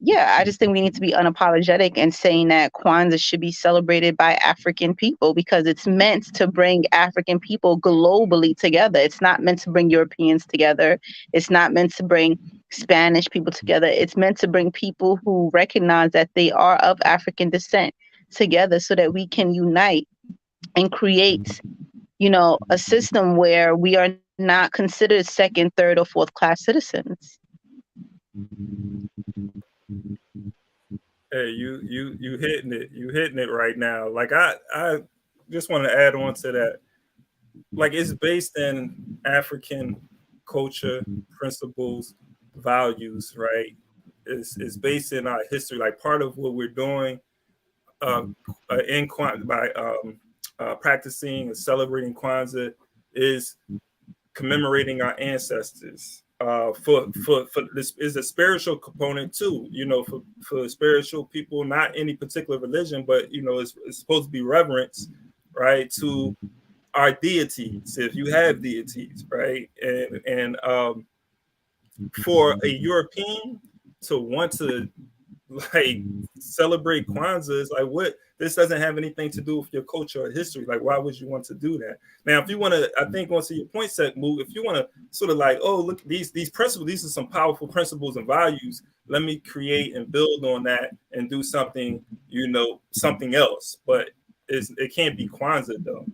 yeah, I just think we need to be unapologetic in saying that Kwanzaa should be celebrated by African people because it's meant to bring African people globally together. It's not meant to bring Europeans together. It's not meant to bring Spanish people together. It's meant to bring people who recognize that they are of African descent together so that we can unite and create, a system where we are not considered second, third, or fourth class citizens. Hey, you hitting it. You hitting it right now. Like I just want to add on to that. Like it's based in African culture, principles, values, right? It's based in our history. Like part of what we're doing by practicing and celebrating Kwanzaa is commemorating our ancestors. For this is a spiritual component too, for spiritual people, not any particular religion, but it's supposed to be reverence, right, to our deities, if you have deities, right, and for a European to want to like celebrate Kwanzaa is like, what? This doesn't have anything to do with your culture or history. Like, why would you want to do that? Now, if you want to, I think onto your point set move, if you want to sort of like, oh, look, these principles, these are some powerful principles and values. Let me create and build on that and do something, something else. But it can't be Kwanzaa though.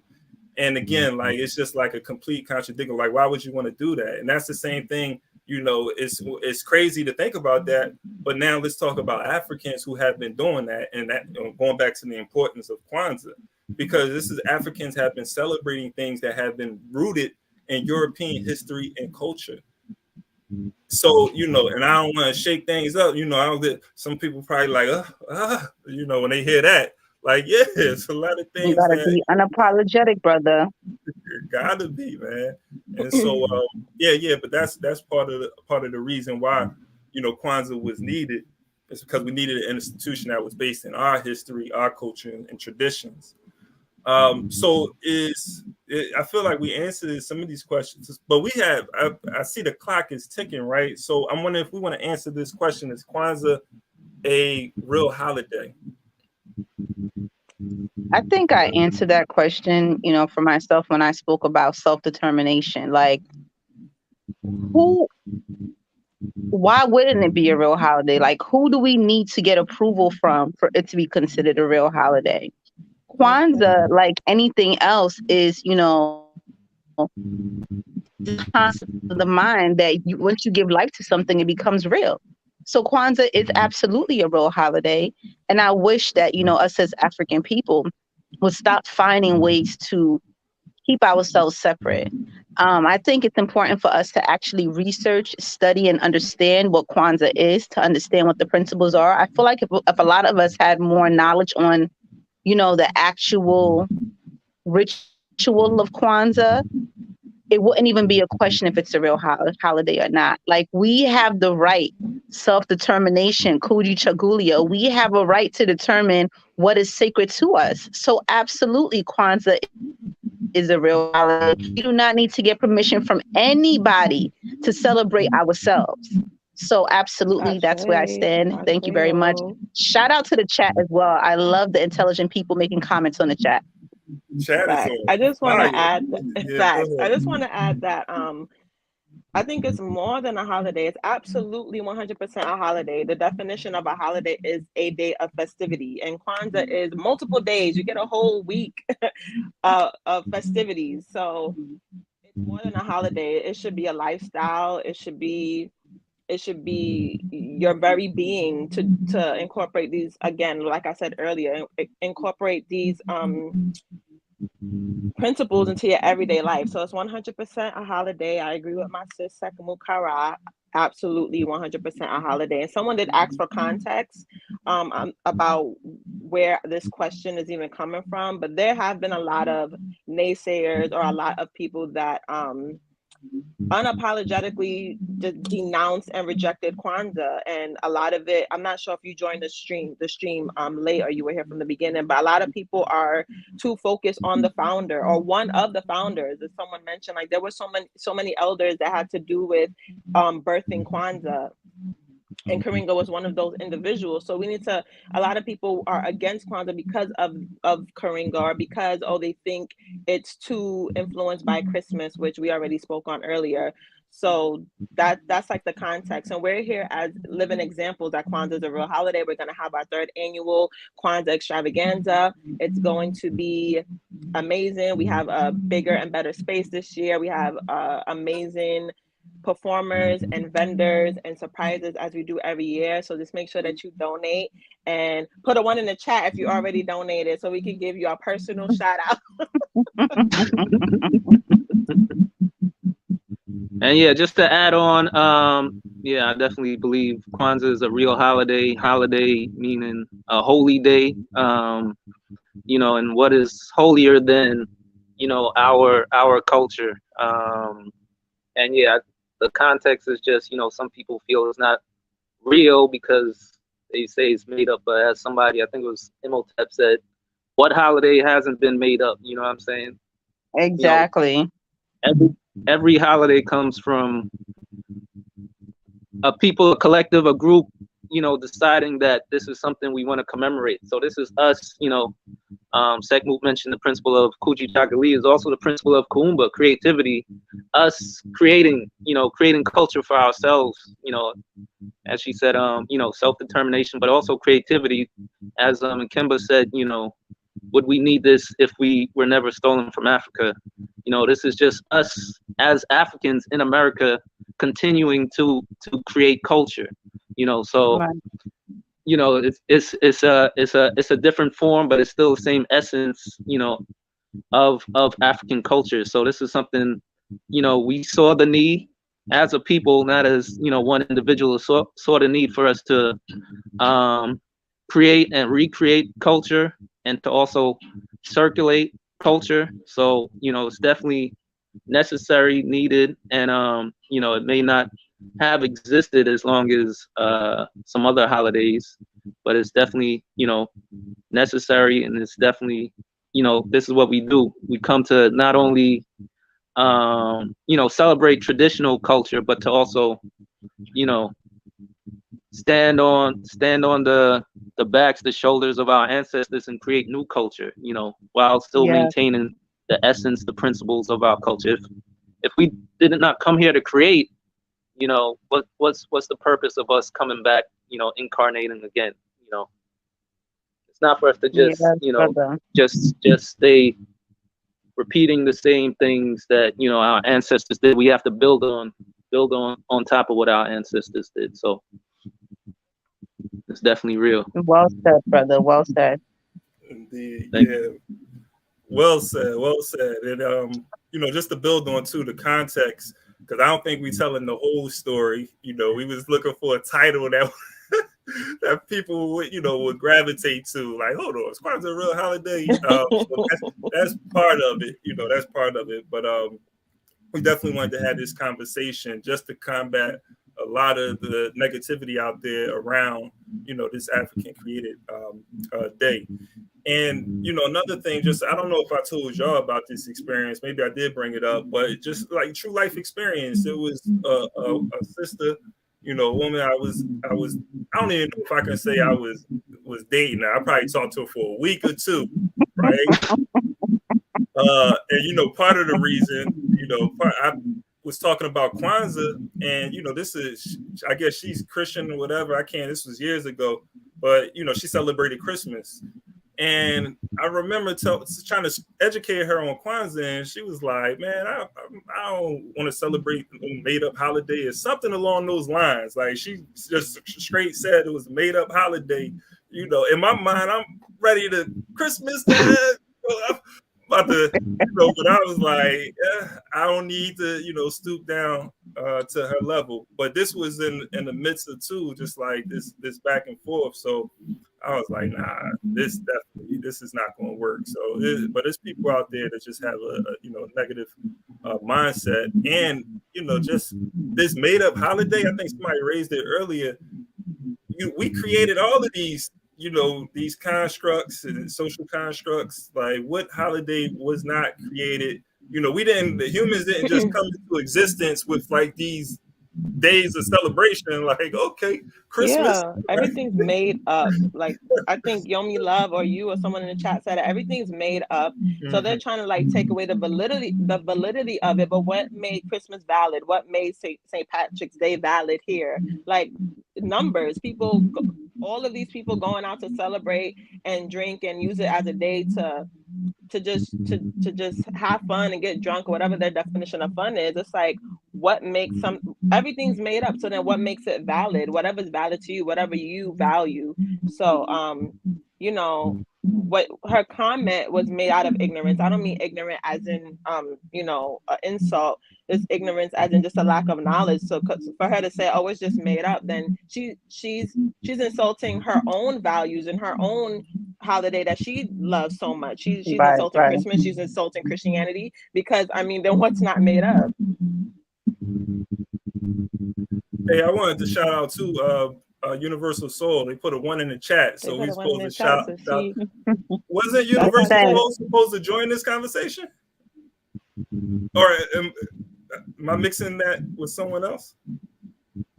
And again, like it's just like a complete contradiction. Like, why would you want to do that? And that's the same thing. It's crazy to think about that. But now let's talk about Africans who have been doing that, and that going back to the importance of Kwanzaa, because this is Africans have been celebrating things that have been rooted in European history and culture. So, and I don't want to shake things up. I don't get some people probably like, when they hear that, like, yeah, it's a lot of things. You gotta be unapologetic, brother. Gotta be, man. And so, but that's part of the reason why, Kwanzaa was needed. It's because we needed an institution that was based in our history, our culture, and traditions. I feel like we answered some of these questions, but I see the clock is ticking, right? So I'm wondering if we want to answer this question: is Kwanzaa a real holiday? I think I answered that question, for myself when I spoke about self-determination. Like, why wouldn't it be a real holiday? Like, who do we need to get approval from for it to be considered a real holiday? Kwanzaa, like anything else, is, the concept of the mind that once you give life to something, it becomes real. So Kwanzaa is absolutely a real holiday. And I wish that, us as African people would stop finding ways to keep ourselves separate. I think it's important for us to actually research, study, and understand what Kwanzaa is, to understand what the principles are. I feel like if a lot of us had more knowledge on, the actual ritual of Kwanzaa, it wouldn't even be a question if it's a real holiday or not. Like, we have the right, self-determination, Kuti Chagulia. We have a right to determine what is sacred to us. So absolutely, Kwanzaa is a real holiday. We do not need to get permission from anybody to celebrate ourselves. So absolutely, that's where I stand. Thank you very much. Shout out to the chat as well. I love the intelligent people making comments on the chat. I just want to add I just want to add that I think it's more than a holiday. It's absolutely 100% a holiday. The definition of a holiday is a day of festivity, and Kwanzaa is multiple days. You get a whole week of festivities. So it's more than a holiday. It should be a lifestyle. It should be your very being to incorporate these, again, like I said earlier, incorporate these principles into your everyday life. So it's 100% a holiday. I agree with my sis Sekamu Kara. Absolutely 100% a holiday. And someone did ask for context about where this question is even coming from, but there have been a lot of naysayers or a lot of people that unapologetically denounced and rejected Kwanzaa, and a lot of it, I'm not sure if you joined the stream late or you were here from the beginning, but a lot of people are too focused on the founder or one of the founders. As someone mentioned, like there were so many elders that had to do with birthing Kwanzaa, and Karinga was one of those individuals. So we need to, a lot of people are against Kwanzaa because of Karinga, or because, they think it's too influenced by Christmas, which we already spoke on earlier. So that's like the context. And we're here as living examples that Kwanzaa is a real holiday. We're going to have our 3rd annual Kwanzaa extravaganza. It's going to be amazing. We have a bigger and better space this year. We have amazing performers and vendors and surprises as we do every year. So just make sure that you donate and put a 1 in the chat if you already donated, so we can give you a personal shout out. And yeah, just to add on, I definitely believe Kwanzaa is a real holiday. Holiday meaning a holy day. And what is holier than, our culture. And yeah, the context is just, some people feel it's not real because they say it's made up. But as somebody, I think it was Imhotep, said, what holiday hasn't been made up? You know what I'm saying? Exactly. Every holiday comes from a people, a collective, a group deciding that this is something we want to commemorate. So this is us, Sekmut mentioned the principle of Kuji Chakali is also the principle of Kuumba, creativity, us creating culture for ourselves, as she said, self-determination, but also creativity. As Kemba said, would we need this if we were never stolen from Africa? This is just us as Africans in America continuing to create culture. So Right. it's a different form, but it's still the same essence, of African culture. So this is something, we saw the need as a people, not as one individual, saw the need for us to create and recreate culture and to also circulate culture. So it's definitely necessary, needed, and it may not have existed as long as some other holidays, but it's definitely necessary, and it's definitely this is what we do. We come to not only celebrate traditional culture, but to also stand on the backs, the shoulders of our ancestors and create new culture, while still Yeah. maintaining the essence, the principles of our culture. If we did not come here to create, what's the purpose of us coming back, incarnating again? It's not for us to Yes, brother. just stay repeating the same things that our ancestors did. We have to build on top of what our ancestors did. So it's definitely real. Well said, brother. Well said. Indeed, Thank yeah. Well said, well said. And just to build on too the context, because I don't think we telling the whole story. We was looking for a title that that people would gravitate to. Like, hold on, is Kwanzaa a real holiday? So that's part of it. That's part of it. But we definitely wanted to have this conversation just to combat a lot of the negativity out there around this African created day. And another thing, just I don't know if I told y'all about this experience. Maybe I did bring it up, but just like true life experience. It was a sister, a woman. I don't even know if I can say I was dating her. I probably talked to her for a week or two, right? And part of the reason, I was talking about Kwanzaa, and this is, I guess she's Christian or whatever. This was years ago, but she celebrated Christmas. And I remember trying to educate her on Kwanzaa, and she was like, "Man, I don't want to celebrate a made-up holiday." It's something along those lines. Like she just straight said it was a made-up holiday. In my mind, I'm ready to Christmas. I'm about to, but I was like, I don't need to, stoop down to her level. But this was in the midst of just like this back and forth. So I was like, nah, this is not going to work. So, but there's people out there that just have a negative mindset, and just this made up holiday. I think somebody raised it earlier. We created all of these, these constructs and social constructs. Like, what holiday was not created? The humans didn't just come into existence with like these days of celebration. Like, okay, Christmas. Yeah, everything's made up. Like I think Yomi Love or you or someone in the chat said it, everything's made up. So they're trying to like take away the validity of it. But what made Christmas valid? What made St. Patrick's Day valid here? Like numbers, all of these people going out to celebrate and drink and use it as a day to just have fun and get drunk or whatever their definition of fun is. It's like, what makes everything's made up. So then what makes it valid? Whatever's valid to you, whatever you value. So what her comment was made out of ignorance. I don't mean ignorant as in an insult. It's ignorance as in just a lack of knowledge. So for her to say, oh, it's just made up, then she's insulting her own values and her own holiday that she loves so much. She's insulting Christmas, she's insulting Christianity, because then what's not made up? Hey, I wanted to shout out to Universal Soul. They put a 1 in the chat, so we're supposed to shout. Wasn't Universal Soul supposed to join this conversation? Or am I mixing that with someone else?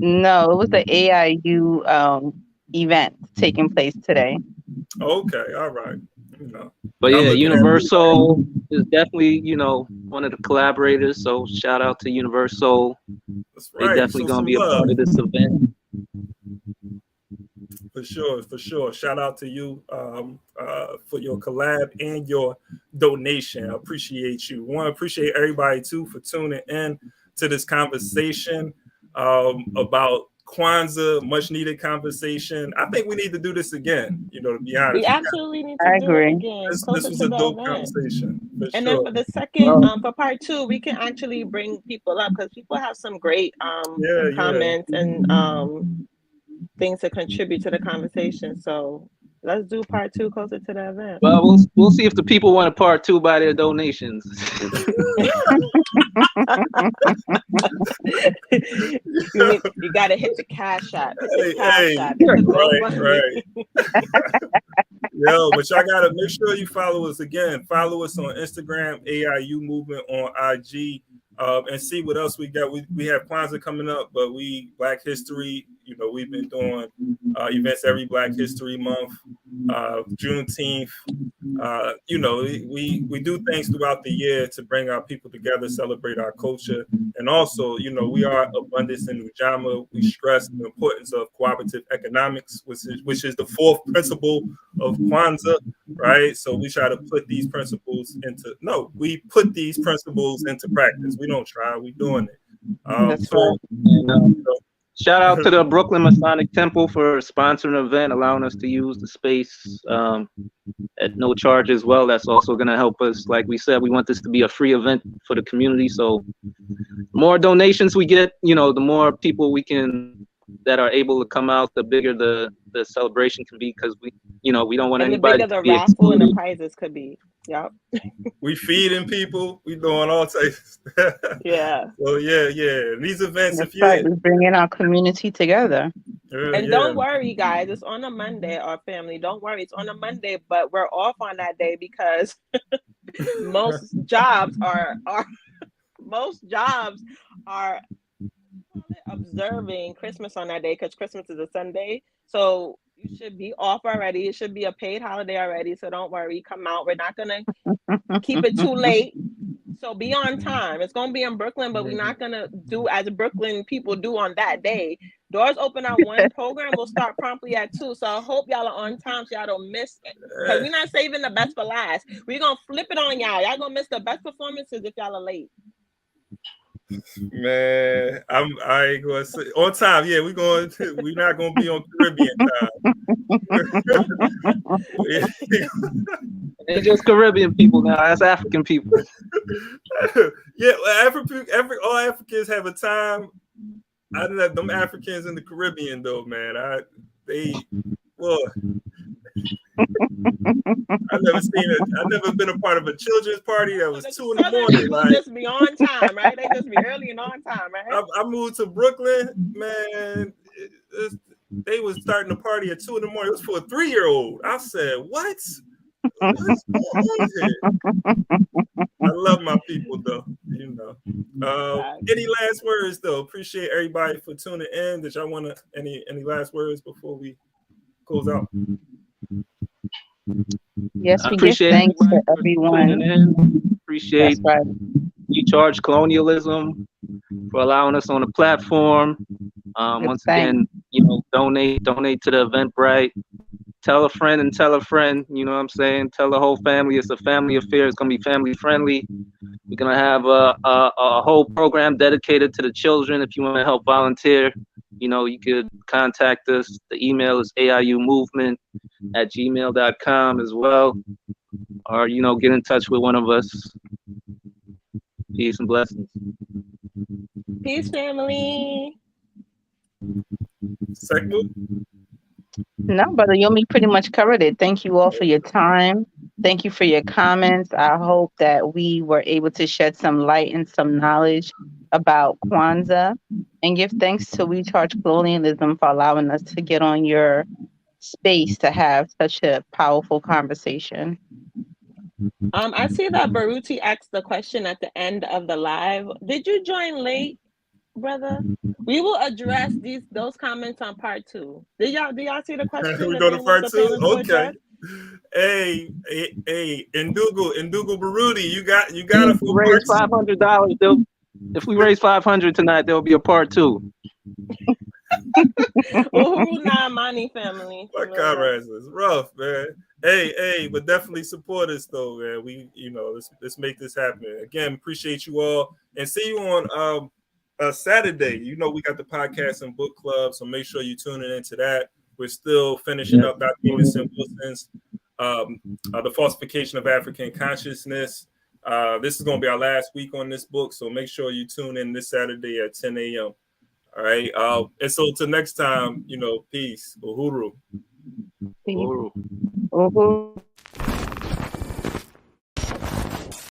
No, it was the AIU event taking place today. Okay, all right. You know, But y'all yeah, looking at me like, Universal is definitely, one of the collaborators. So shout out to Universal. that's They right. definitely Show gonna some be a love. part of this event. For sure, for sure. Shout out to you for your collab and your donation. I appreciate you. Want to appreciate everybody too for tuning in to this conversation about Kwanzaa, much needed conversation. I think we need to do this again. To be We honest, absolutely need to I do it agree. again, this closer was to a the dope event. conversation for And then sure. for the second, Well, for part two, we can actually bring people up because people have some great Yeah. comments and things to contribute to the conversation. So let's do part two closer to the event. well, we'll see if the people want a part two by their donations. You got to hit the cash app. Hit the Hey, cash hey, app. Hit the right, GoFundMe. Yo, but y'all gotta make sure you follow us again. Follow us on Instagram, AIU Movement on IG, and see what else we got. We have Kwanzaa coming up, but we Black History. We've been doing events every Black History Month, Juneteenth. We do things throughout the year to bring our people together, celebrate our culture, and also, we are abundance in Ujama. We stress the importance of cooperative economics, which is the fourth principle of Kwanzaa, right? So we try to put these principles we put these principles into practice. We don't try, we doing it. That's So And, shout out to the Brooklyn Masonic Temple for sponsoring the event, allowing us to use the space at no charge as well. That's also going to help us. Like we said, we want this to be a free event for the community. So the more donations we get, the more people that are able to come out, the bigger the celebration can be, because we don't want And the anybody bigger to the be raffle and the excluded. prizes could be. Yep. we feeding people, we doing all types. Yeah. So yeah. These events, That's if you right. We're bringing our community together. And don't worry, guys. It's on a Monday, our family. Don't worry. It's on a Monday, but we're off on that day because most jobs are observing Christmas on that day because Christmas is a Sunday. So you should be off already. It should be a paid holiday already. So don't worry. Come out. We're not gonna keep it too late. So be on time. It's gonna be in Brooklyn, but we're not gonna do as Brooklyn people do on that day. Doors open at 1, program will start promptly at 2. So I hope y'all are on time so y'all don't miss it. Because we're not saving the best for last. We're gonna flip it on y'all. Y'all gonna miss the best performances if y'all are late. Man, I ain't gonna say on time. Yeah, we're not gonna be on Caribbean time. It's just Caribbean people now. That's African people. Yeah, all Africans have a time. I don't know them Africans in the Caribbean though, man. I've never been a part of a children's party that was 2 in the morning. People just be on time, right? They just be early and on time, right? I moved to Brooklyn, man. They was starting the party at 2 in the morning. It was for a 3-year-old. I said, what? What's going on here? I love my people though, Any last words though? Appreciate everybody for tuning in. Did y'all want to any last words before we close out? Yes, we give appreciate thanks to everybody for everyone. tuning in. Appreciate That's right. We Charge Colonialism for allowing us on the platform. Once again, donate to the Eventbrite. Tell a friend and tell a friend. You know what I'm saying? Tell the whole family. It's a family affair. It's gonna be family friendly. We're gonna have a whole program dedicated to the children. If you want to help volunteer, you could contact us. The email is aiumovement@gmail.com as well, or get in touch with one of us. Peace and blessings. Peace, family. No, Brother Yomi pretty much covered it. Thank you all for your time. Thank you for your comments. I hope that we were able to shed some light and some knowledge about Kwanzaa, and give thanks to We Charge Colonialism for allowing us to get on your space to have such a powerful conversation. I see that Baruti asked the question at the end of the live. Did you join late? brother. We will address those comments on part 2. Do y'all see the question We that go we to want part the 2. panel to Okay. address? Hey, Ndugu Baruti, you got If it we for raise part 2. $500, if we raise 500 tonight, there'll be a part 2. Uhuru Naamani family. My comrades is rough, man. Hey, but definitely support us though, man. We, let's make this happen. Again, appreciate you all, and see you on Saturday. We got the podcast and book club, so make sure you tune into that. We're still finishing up Dr. Emerson Wilson's The Falsification of African Consciousness. This is going to be our last week on this book, so make sure you tune in this Saturday at 10 a.m. All right. And so till next time, peace. Uhuru. Peace. Uhuru. Uhuru.